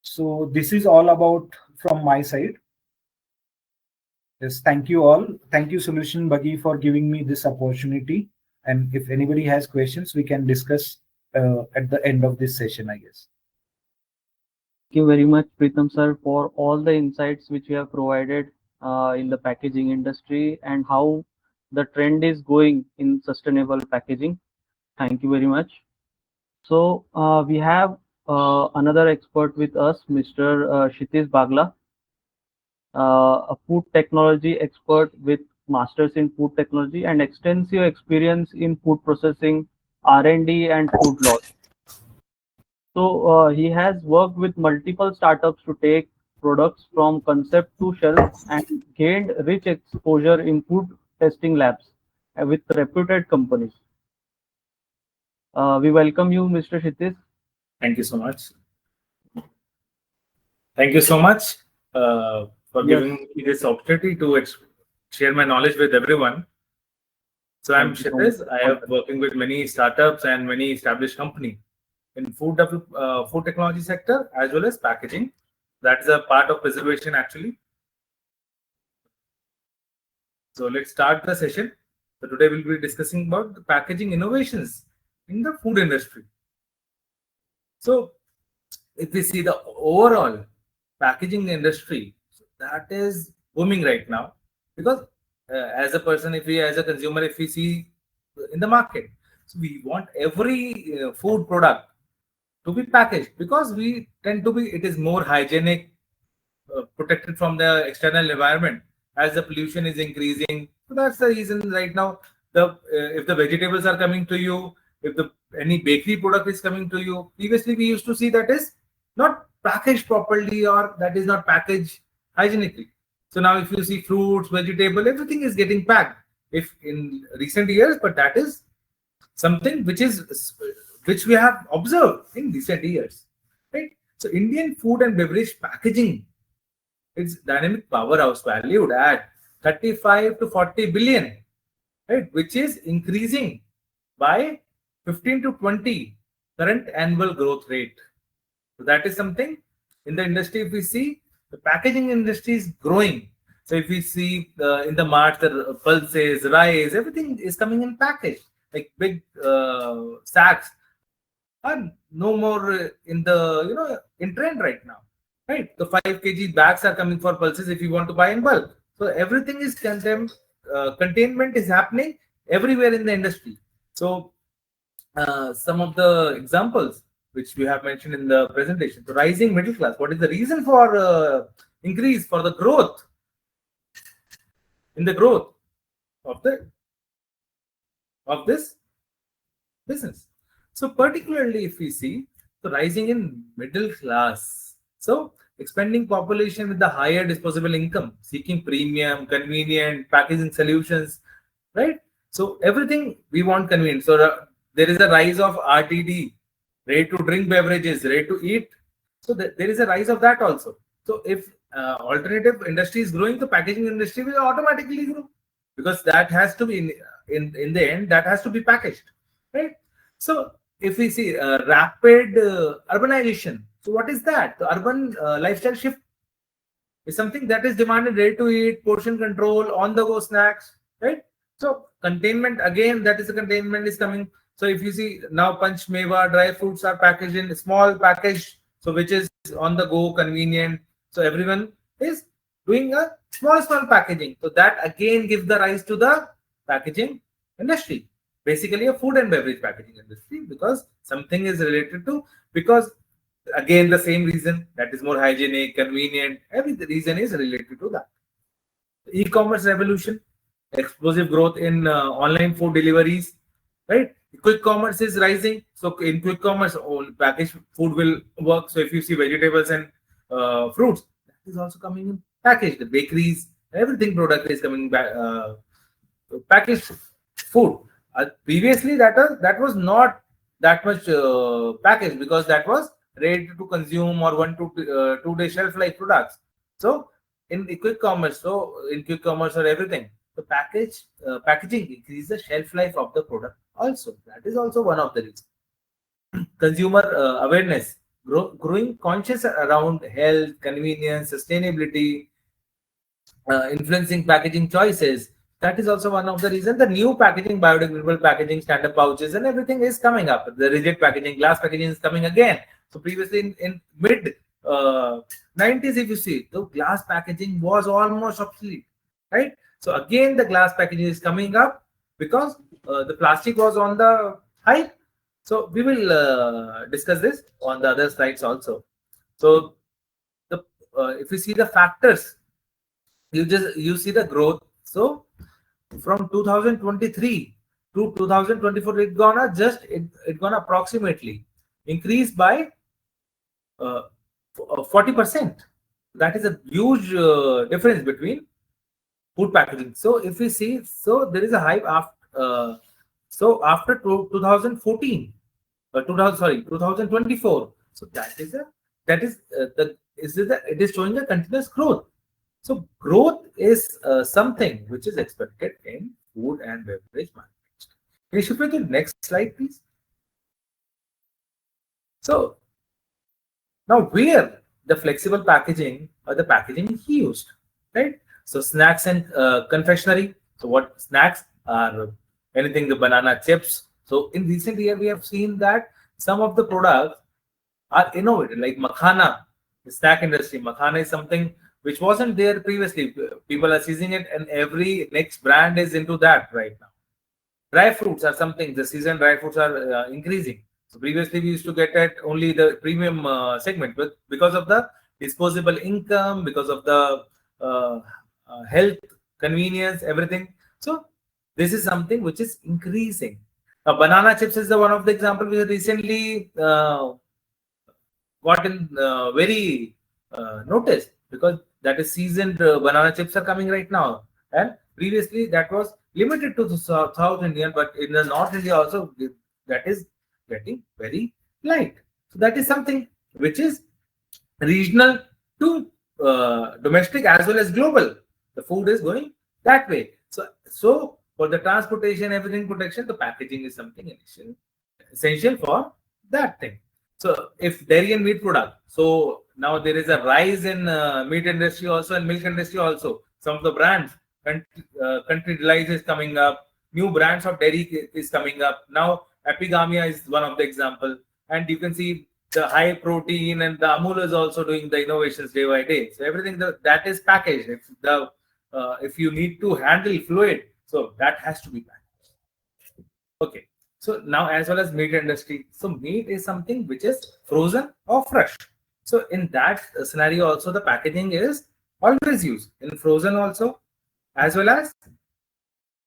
So this is all about from my side. Yes, thank you all. Thank you, Solution Buggy, for giving me this opportunity. And if anybody has questions, we can discuss at the end of this session, I guess. Thank you very much, Pritam sir, for all the insights which you have provided in the packaging industry and how the trend is going in sustainable packaging. Thank you very much. So we have another expert with us, Mr. Kshitiz Bagla, a food technology expert with masters in food technology and extensive experience in food processing, R&D, and food law. So he has worked with multiple startups to take products from concept to shelf and gained rich exposure in food testing labs with reputed companies. We welcome you, Mr. Kshitiz. Thank you so much. Thank you so much for giving me this opportunity to share my knowledge with everyone. So I'm Kshitiz. I have working with many startups and many established companies in food technology sector as well as packaging. That's a part of preservation actually. So let's start the session. So today we'll be discussing about the packaging innovations in the food industry. So if we see the overall packaging industry, that is booming right now, because as a person, if we as a consumer, if we see in the market, so we want every food product to be packaged, because we tend to be, it is more hygienic, protected from the external environment as the pollution is increasing. So that's the reason right now, the if the vegetables are coming to you, if the any bakery product is coming to you, previously we used to see that is not packaged properly, or that is not packaged hygienically. So now if you see fruits, vegetable, everything is getting packed if in recent years, but that is something which we have observed in recent years, right? So Indian food and beverage packaging, its dynamic powerhouse valued at 35 to 40 billion, right, which is increasing by 15 to 20 current annual growth rate. So that is something in the industry. If we see, the packaging industry is growing. So if we see in the mart, the pulses, rice, everything is coming in package, like big sacks are no more in the in trend right now, right? The 5 kg bags are coming for pulses if you want to buy in bulk. So everything is containment is happening everywhere in the industry. So some of the examples which we have mentioned in the presentation. So rising middle class. What is the reason for increase, for the growth in the growth of this business? So particularly if we see the rising in middle class, so expanding population with the higher disposable income, seeking premium, convenient packaging solutions, right? So everything we want convenient. So there is a rise of RTD, ready to drink beverages, ready to eat. So there is a rise of that also. So if alternative industry is growing, the packaging industry will automatically grow, because that has to be in the end, that has to be packaged, right? So if we see rapid urbanization, so what is that? The urban lifestyle shift is something that is demanded ready to eat, portion control, on the go snacks, right? So containment, again, that is the containment is coming. So if you see now, Punch Meva dry fruits are packaged in small package, so which is on the go, convenient. So everyone is doing a small packaging. So that again gives the rise to the packaging industry, basically a food and beverage packaging industry, because something is related to, because again the same reason, that is more hygienic, convenient, every reason is related to that. E-commerce revolution, explosive growth in online food deliveries, right? Quick commerce is rising. So in quick commerce, all packaged food will work. So if you see vegetables and fruits, that is also coming in packaged. The bakeries, everything product is coming back packaged food. Previously, that was not that much packaged, because that was ready to consume or 1 to 2 day shelf life products. So in the quick commerce, or everything, the packaging increases the shelf life of the product also. That is also one of the reasons. Consumer awareness, growing conscious around health, convenience, sustainability, influencing packaging choices. That is also one of the reasons. The new packaging, biodegradable packaging, standard pouches, and everything is coming up. The rigid packaging, glass packaging is coming again. So previously in mid 90s, if you see, the glass packaging was almost obsolete, right? So again, the glass packaging is coming up, because the plastic was on the high. So we will discuss this on the other slides also. So the if you see the factors, you see the growth. So from 2023 to 2024, it gonna approximately increase by 40%. That is a huge difference between food packaging. So if we see, so there is a hype after after 2014, 2024. So it is showing a continuous growth. So growth is something which is expected in food and beverage market. Can you shift to the next slide, please? So now, where the flexible packaging or the packaging is used, right? So snacks and confectionery. So what snacks are? Anything, the banana chips. So in recent year, we have seen that some of the products are innovative, like makhana, the snack industry. Makhana is something which wasn't there previously. People are seizing it, and every next brand is into that right now. Dry fruits are something, the season dry fruits are increasing. So previously we used to get at only the premium segment, but because of the disposable income, because of the uh, health convenience, everything. So this is something which is increasing. Now, banana chips is the one of the example we recently got in very noticed, because that is seasoned banana chips are coming right now, and previously that was limited to the South Indian, but in the North India also that is getting very light. So that is something which is regional to domestic as well as global. The food is going that way. So for the transportation, everything protection, the packaging is something essential for that thing. So if dairy and meat product, so now there is a rise in meat industry also and milk industry also. Some of the brands, country delights is coming up. New brands of dairy is coming up. Now Epigamia is one of the example, and you can see the high protein, and the Amul is also doing the innovations day by day. So everything that is packaged. If you need to handle fluid, so that has to be packaged. Okay. So now as well as meat industry. So meat is something which is frozen or fresh. So in that scenario also the packaging is always used in frozen also, as well as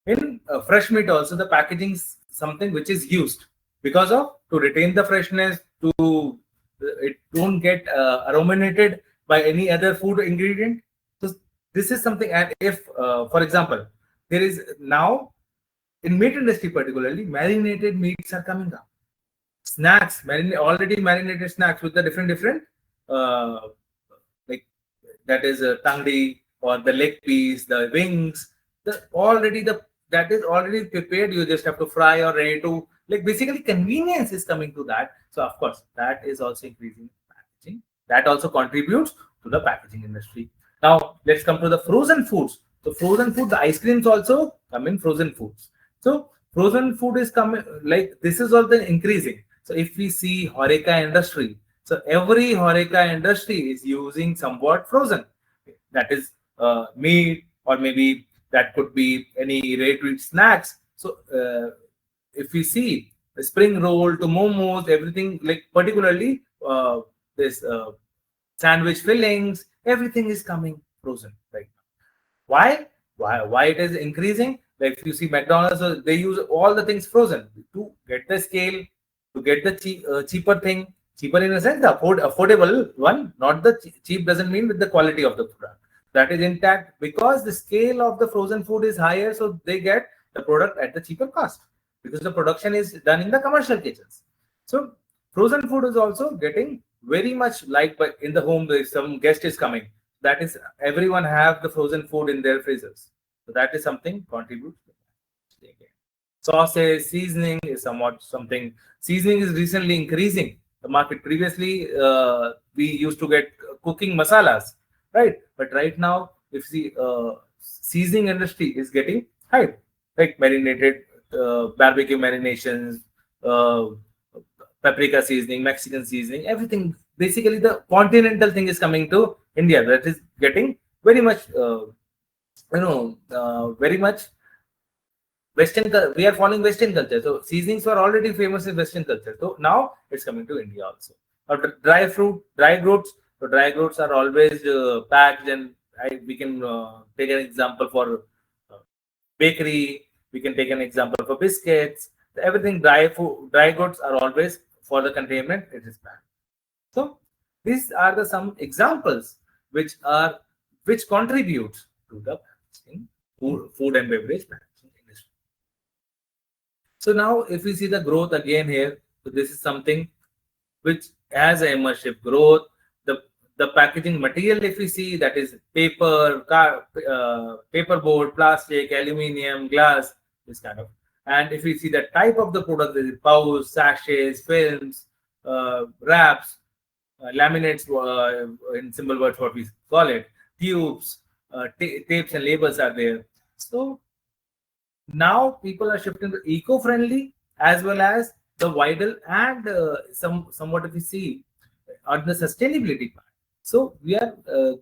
in fresh meat also. The packaging is something which is used because of to retain the freshness, to it don't get aromated by any other food ingredient. So this is something. And if for example there is now in meat industry particularly, marinated meats are coming up. Snacks, already marinated snacks with the different uh, like that is tangdi or the leg piece, the wings. That is already prepared. You just have to fry or ready to, like, basically convenience is coming to that. So of course that is also increasing packaging. That also contributes to the packaging industry. Now let's come to the frozen foods. So frozen food, the ice creams also come in frozen foods. So frozen food is coming, like this is also increasing. So if we see Horeca industry, so every Horeca industry is using somewhat frozen. That is meat, or maybe that could be any ready-to-eat snacks. So if we see the spring roll to momos, everything, like particularly this sandwich fillings, everything is coming frozen right now. Why? Why it is increasing? Like if you see McDonald's, they use all the things frozen to get the scale, to get the cheaper thing. Cheaper in a sense, the affordable one. Not the cheap doesn't mean with the quality of the product. That is intact because the scale of the frozen food is higher, so they get the product at the cheaper cost because the production is done in the commercial kitchens. So frozen food is also getting very much liked by in the home. If some guest is coming, that is everyone have the frozen food in their freezers. So that is something contributes. Sauces, seasoning is somewhat something. Seasoning is recently increasing the market. Previously, we used to get cooking masalas, right? But right now, if the seasoning industry is getting hype, like marinated barbecue marinations, uh, paprika seasoning, Mexican seasoning, everything. Basically, the continental thing is coming to India. That is getting very much, very much Western. We are following Western culture. So seasonings were already famous in Western culture. So now it's coming to India also. Dry fruit, dry goods. So dry goods are always packed, and we can take an example for bakery. We can take an example for biscuits. Everything dry food, dry goods are always for the containment. It is packed. So these are the some examples which contribute to the food and beverage packaging industry. So now if we see the growth again here, so this is something which has a immersive growth. The packaging material, if we see, that is paper, paperboard, plastic, aluminium, glass, this kind of. And if we see the type of the product, there is pouch, sachets, films, wraps, laminates, in simple words, what we call it, tubes, tapes and labels are there. So now people are shifting to eco-friendly as well as the vital, and somewhat if we see on the sustainability part. So we are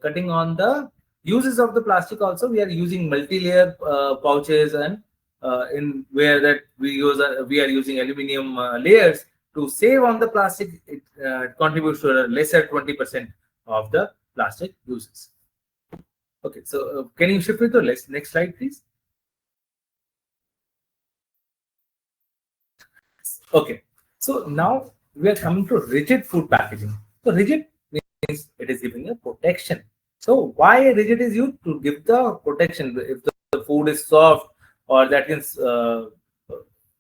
cutting on the uses of the plastic. Also, we are using multi-layer pouches, and in where that we are using aluminum layers to save on the plastic. It contributes to a lesser 20% of the plastic uses. Okay, so can you shift to the next slide, please? Okay, so now we are coming to rigid food packaging. So rigid means it is giving a protection. So why rigid is used? To give the protection. If the food is soft, or that is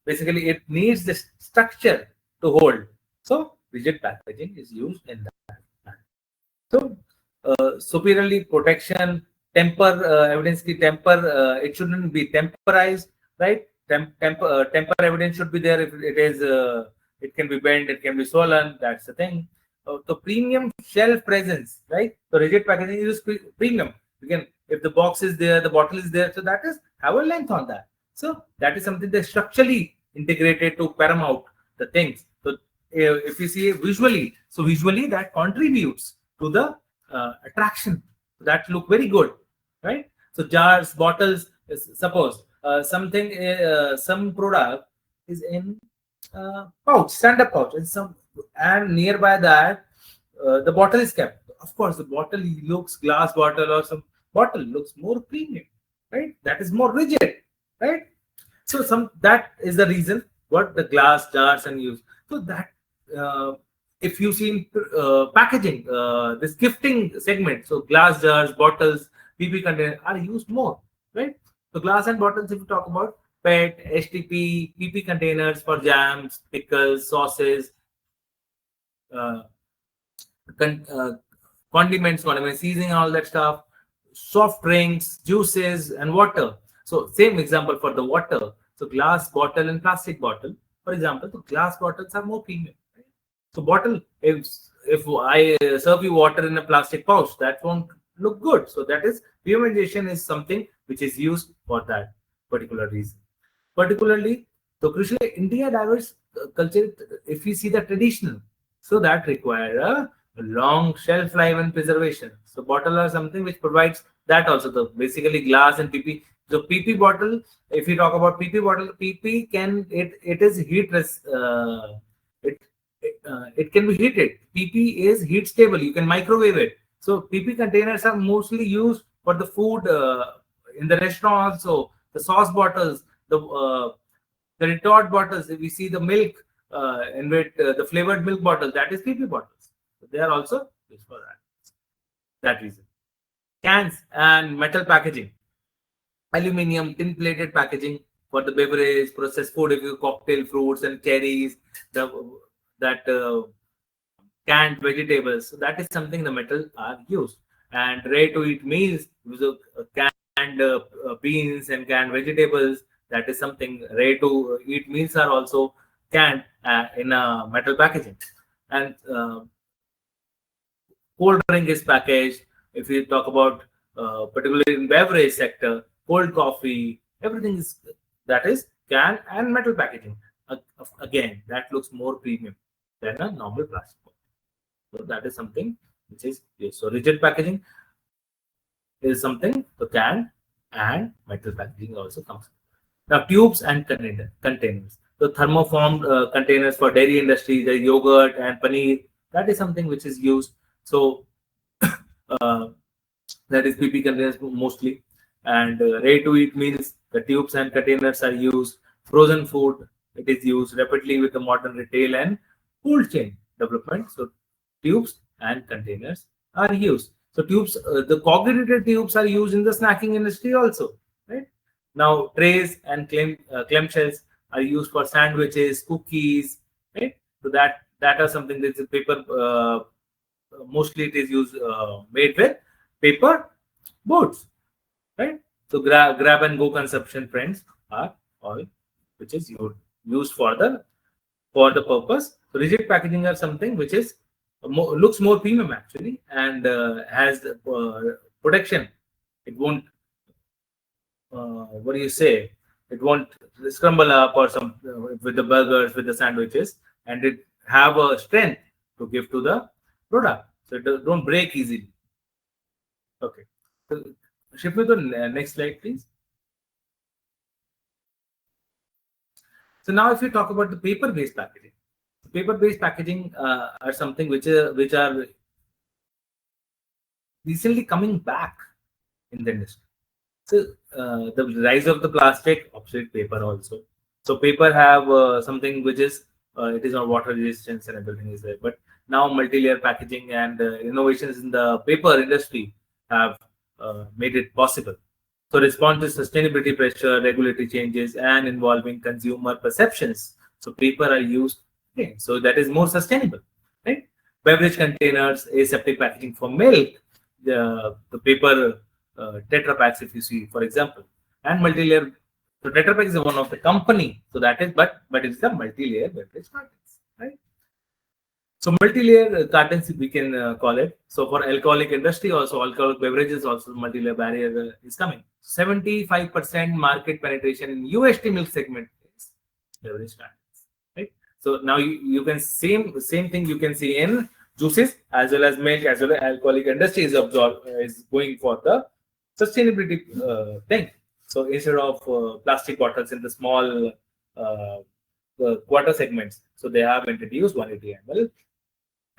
basically it needs this structure to hold. So rigid packaging is used in that. So superiorly protection, temper evidence ki temper, it shouldn't be temporized, right? Temper evidence should be there. If it is it can be bent, it can be swollen, that's the thing. So premium shelf presence, right? So rigid packaging is premium. You can, if the box is there, the bottle is there, so that is have a length on that. So that is something that structurally integrated to paramount the things. So if you see visually, so visually that contributes to the attraction. That look very good, right? So jars, bottles, suppose something, some product is in pouch, stand-up pouch, and nearby that the bottle is kept. Of course, the bottle looks, glass bottle or some bottle looks more premium, right? That is more rigid, right? So that is the reason what the glass jars and use. So that if you see packaging, this gifting segment, so glass jars, bottles, PP containers are used more, right? So glass and bottles, if you talk about PET, HTP, PP containers for jams, pickles, sauces, condiments, seasoning, all that stuff, soft drinks, juices, and water. So same example for the water. So glass bottle and plastic bottle, for example, the glass bottles are more premium. Right? So bottle, if I serve you water in a plastic pouch, that won't look good. So that is, premiumization is something which is used for that particular reason. Particularly, so crucially, India diverse culture, if we see the traditional, so that require a long shelf life and preservation. So bottle are something which provides that also. The basically glass and PP. So PP bottle, if you talk about PP bottle, PP can it is heat it can be heated. PP is heat stable. You can microwave it. So PP containers are mostly used for the food in the restaurant also. The sauce bottles, the retort bottles. If we see the milk in which the flavored milk bottle, that is PP bottles. So they are also used for that reason. Cans and metal packaging, aluminium, tin plated packaging for the beverage, processed food, if you cocktail fruits and cherries, canned vegetables. So that is something the metal are used. And ready to eat meals, canned beans and canned vegetables. That is something ready to eat meals are also canned in a metal packaging. And cold drink is packaged. If we talk about particularly in beverage sector, cold coffee, everything is that is can and metal packaging. Again, that looks more premium than a normal plastic. So that is something which is used. So rigid packaging is something the can and metal packaging also comes. Now tubes and containers. So thermoformed containers for dairy industry, the yogurt and paneer, that is something which is used. So that is PP containers mostly. And ready to eat meals, the tubes and containers are used. Frozen food, it is used rapidly with the modern retail and cold chain development. So tubes and containers are used. So tubes, the corrugated tubes are used in the snacking industry also, right? Now trays and clamshells are used for sandwiches, cookies, right? So that are something that's a paper. Mostly it is used made with paper boards, right? So grab and go consumption friends are all which is used for the purpose. So rigid packaging are something which is looks more premium actually, and has protection. It won't what do you say? It won't scramble up or some with the burgers, with the sandwiches, and it have a strength to give to the product, so it don't break easily. Okay, so shift me to the next slide, please. So now, if you talk about the paper-based packaging, paper-based packaging are something which are recently coming back in the industry. So the rise of the plastic, obsolete paper also. So paper have something which is it is on water resistance and everything is there. But now multi-layer packaging and innovations in the paper industry have made it possible. So respond to sustainability pressure, regulatory changes, and involving consumer perceptions. So paper are used, okay, so that is more sustainable, right? Beverage containers, aseptic packaging for milk, the paper Tetra packs, if you see, for example, and multi-layer. So Tetra Pak is one of the company, so that is, but it's the multi-layer beverage cartons, right? So multi-layer cartons we can call it. So for alcoholic industry also, alcoholic beverages also multi-layer barrier is coming. 75% market penetration in UST milk segment is beverage cartons, right? So now you can same thing you can see in juices as well as milk as well as alcoholic industry is going for the sustainability thing. So instead of plastic bottles in the small quarter segments, so they have introduced 180 ml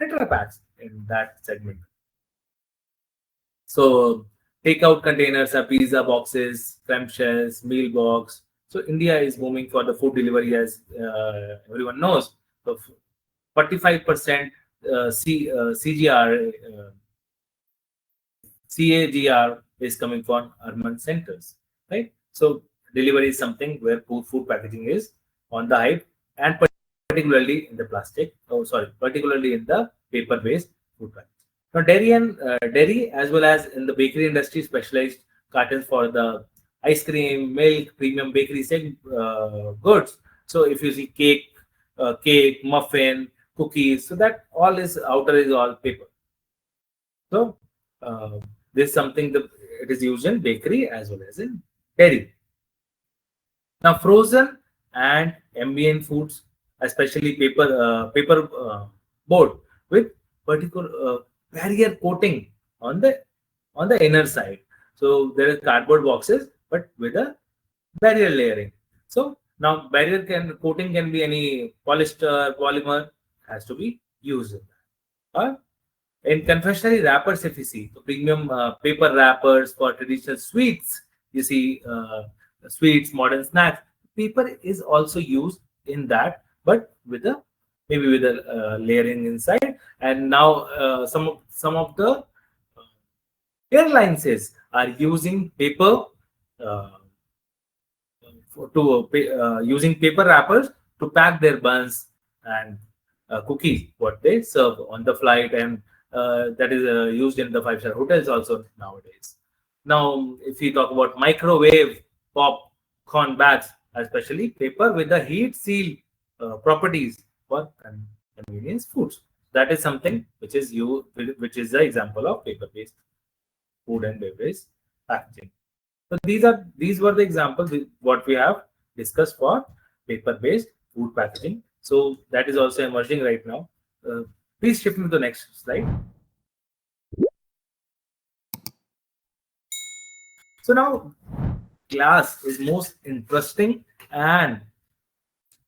Tetra packs in that segment. So takeout containers are pizza boxes, clamshells, meal box. So India is moving for the food delivery, as everyone knows. So 45% CGR, CAGR is coming from urban centers, right? So delivery is something where food packaging is on the hype, and particularly in the plastic. Oh, sorry, particularly in the paper-based food packaging. Now, dairy as well as in the bakery industry, specialized cartons for the ice cream, milk, premium bakery goods. So if you see cake, muffin, cookies, so that all is outer is all paper. So this is something that it is used in bakery as well as in dairy. Now, frozen and ambient foods, especially paper board with particular barrier coating on the inner side. So there is cardboard boxes, but with a barrier layering. So now barrier coating can be any polyester, polymer, has to be used. In confectionery wrappers, if you see the premium paper wrappers for traditional sweets, you see sweets, modern snacks, paper is also used in that, but with a maybe with a layering inside. And now some of the airlines are using paper using paper wrappers to pack their buns and cookies what they serve on the flight, and that is used in the 5-star hotels also nowadays. Now, if we talk about microwave popcorn bags, especially paper with the heat seal properties for convenience foods, that is something which is the example of paper-based food and beverage packaging. So these were the examples what we have discussed for paper-based food packaging. So that is also emerging right now. Please shift me to the next slide. So now glass is most interesting, and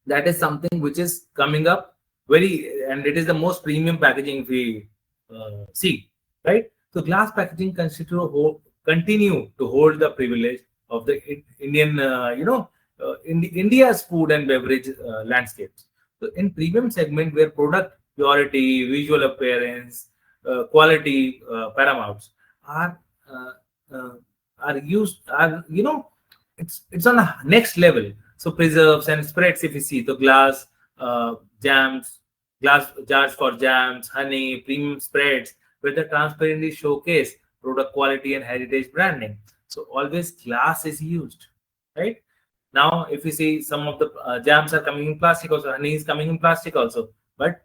that is something which is coming up and it is the most premium packaging we see, right? So glass packaging continue to hold the privilege of the Indian, in India's food and beverage landscapes. So in premium segment where product purity, visual appearance, quality paramounts are it's on a next level. So preserves and spreads, if you see the glass jams, glass jars for jams, honey, premium spreads with the transparently showcase product quality and heritage branding. So always glass is used, right? Now, if you see some of the jams are coming in plastic also, honey is coming in plastic also, but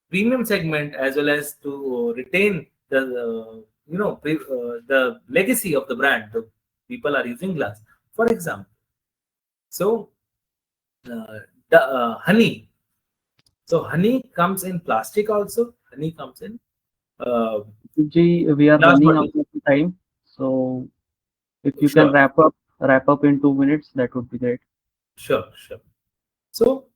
premium segment as well as to retain the the legacy of the brand, the people are using glass, for example. So the honey, so honey comes in plastic also, honey comes in We are Last running but out of time, so if you can sure, wrap up in 2 minutes, that would be great. sure. So,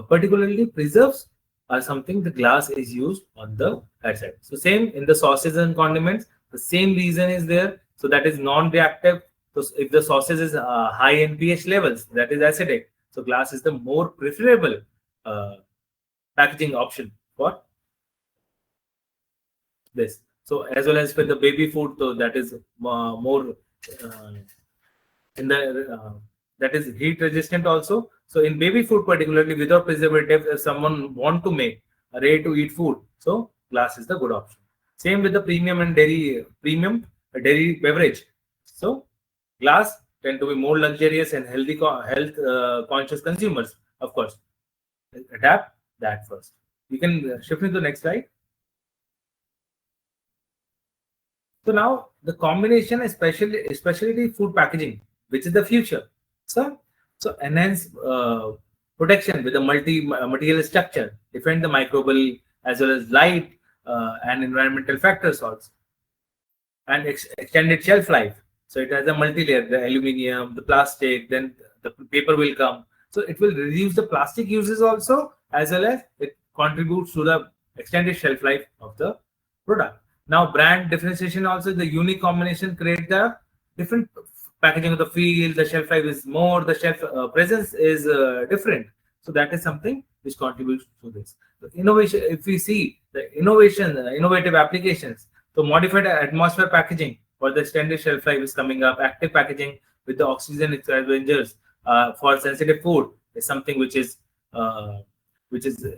particularly preserves are something the glass is used on the outside. So, same in the sauces and condiments, the same reason is there. So, that is non-reactive. So, if the sauces is high in pH levels, that is acidic. So, glass is the more preferable uh, packaging option for this. So, as well as for the baby food, so that is more uh, in the that is heat resistant also. So in baby food particularly without preservative, if someone want to make a ready to eat food, so glass is the good option. Same with the premium and premium dairy beverage. So glass tend to be more luxurious and health conscious consumers, of course. Adapt that first. You can shift into the next slide. So now the combination, especially food packaging, which is the future. So enhance protection with a material structure, defend the microbial as well as light and environmental factors also, and extended shelf life. So it has a multi-layer, the aluminium, the plastic, then the paper will come. So it will reduce the plastic uses also, as well as it contributes to the extended shelf life of the product. Now, brand differentiation also, the unique combination create the different packaging of the field, the shelf life is more, the shelf presence is different. So that is something which contributes to this. The innovation, if we see the innovative applications, so modified atmosphere packaging for the extended shelf life is coming up. Active packaging with the oxygen scavengers for sensitive food is something which is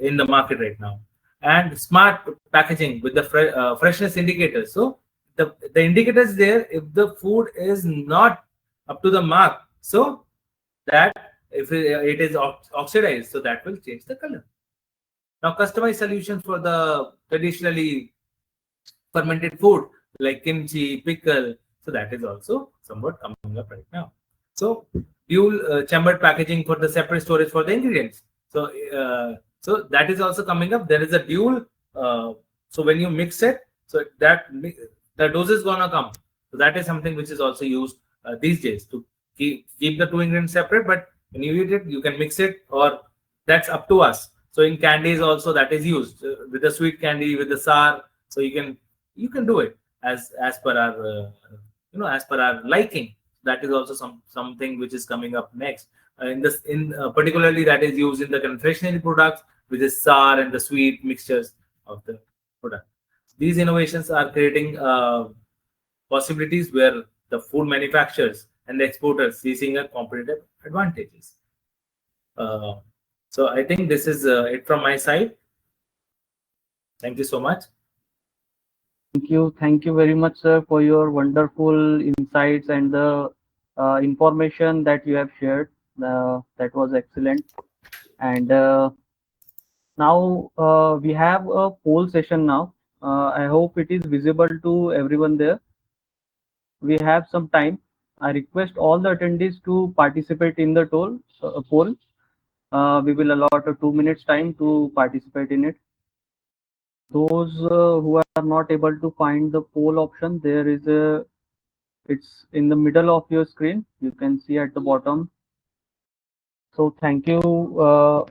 in the market right now. And smart packaging with the freshness indicators. So the indicators there, if the food is not up to the mark, so that if it is oxidized, so that will change the color. Now, customized solutions for the traditionally fermented food like kimchi, pickle. So that is also somewhat coming up right now. So dual chambered packaging for the separate storage for the ingredients. So that is also coming up. There is a dual. So when you mix it, so that the dose is gonna come. So that is something which is also used these days to keep the two ingredients separate. But when you eat it, you can mix it, or that's up to us. So in candies also that is used with the sweet candy, with the sour. So you can do it as per our as per our liking. That is also something which is coming up next. Particularly that is used in the confectionery products with the sour and the sweet mixtures of the product. These innovations are creating possibilities where the food manufacturers and the exporters seizing a competitive advantages. So I think this is it from my side. Thank you so much. Thank you very much, sir, for your wonderful insights and the information that you have shared. That was excellent. And now we have a poll session now. I hope it is visible to everyone there. We have some time. I request all the attendees to participate in the poll. We will allot a 2 minutes time to participate in it. Those who are not able to find the poll option, it's in the middle of your screen. You can see at the bottom. So thank you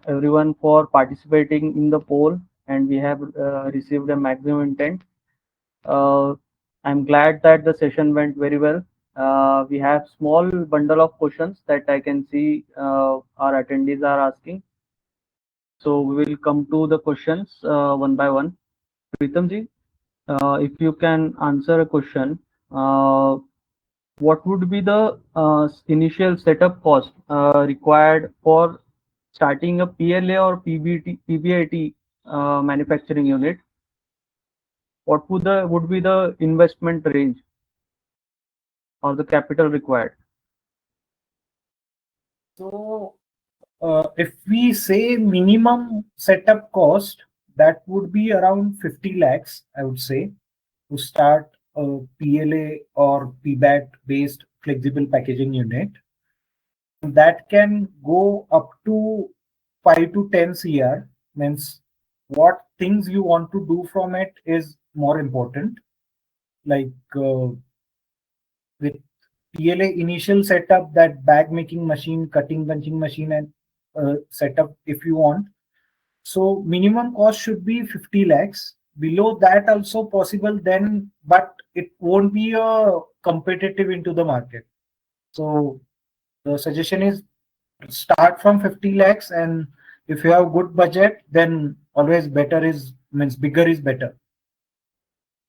everyone for participating in the poll, and we have received a maximum intent. I'm glad that the session went very well. We have small bundle of questions that I can see our attendees are asking. So we will come to the questions one by one. Pritamji, if you can answer a question, what would be the initial setup cost required for starting a PLA or PBIT manufacturing unit? What would be the investment range or the capital required? So if we say minimum setup cost, that would be around 50 lakhs, I would say, to start a PLA or PBAT based flexible packaging unit. That can go up to 5 to 10 CR, means what things you want to do from it is more important. Like with PLA initial setup, that bag making machine, cutting bunching machine, and setup if you want. So minimum cost should be 50 lakhs. Below that also possible then, but it won't be a competitive into the market. So the suggestion is start from 50 lakhs, and if you have good budget, then always better is means bigger is better.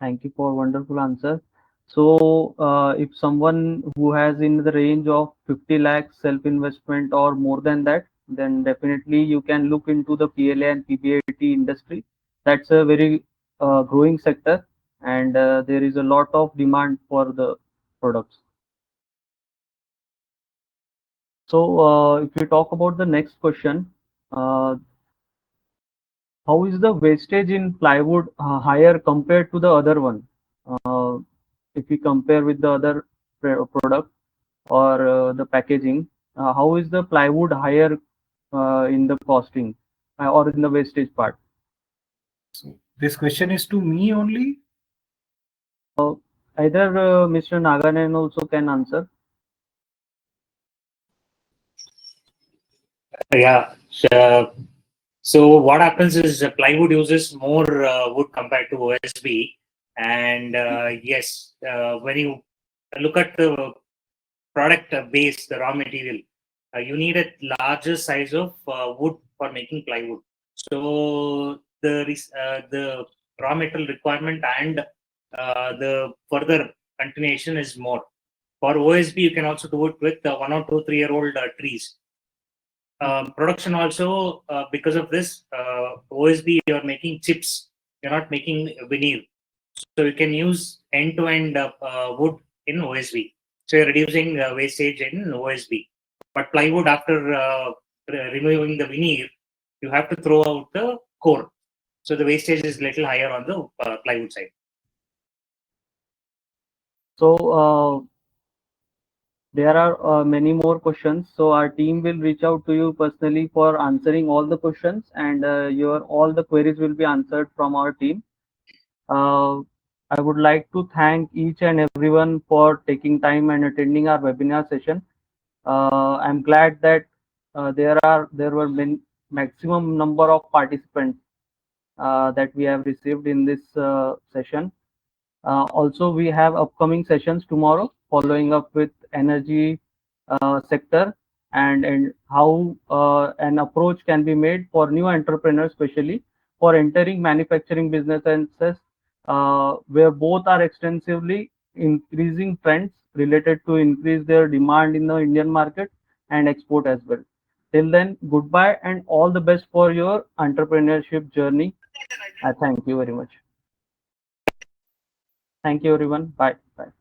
Thank you for wonderful answer. So, if someone who has in the range of 50 lakhs self investment or more than that, then definitely you can look into the PLA and PBIT industry. That's a very growing sector, and there is a lot of demand for the products. So, if we talk about the next question, uh, how is the wastage in plywood higher compared to the other one? Uh, if we compare with the other product or the packaging, how is the plywood higher in the costing or in the wastage part? So this question is to me only. Either Mr. Naganan also can answer. Yeah. So what happens is plywood uses more wood compared to OSB, and yes, when you look at the product base, the raw material, you need a larger size of wood for making plywood. So the raw material requirement and the further continuation is more. For OSB, you can also do it with 1 or 2, 3-year-old trees. Production also, because of this, OSB, you're making chips, you're not making veneer. So you can use end-to-end wood in OSB. So you're reducing wastage in OSB. But plywood, after removing the veneer, you have to throw out the core. So the wastage is little higher on the plywood side. So there are many more questions. So our team will reach out to you personally for answering all the questions, and your all the queries will be answered from our team. Uh, I would like to thank each and everyone for taking time and attending our webinar session. I'm glad that there were maximum number of participants that we have received in this session. Also, we have upcoming sessions tomorrow, following up with energy sector and how an approach can be made for new entrepreneurs, especially for entering manufacturing businesses, where both are extensively increasing trends related to increase their demand in the Indian market and export as well. Till then, goodbye and all the best for your entrepreneurship journey. I thank you very much. Thank you, everyone. Bye. Bye.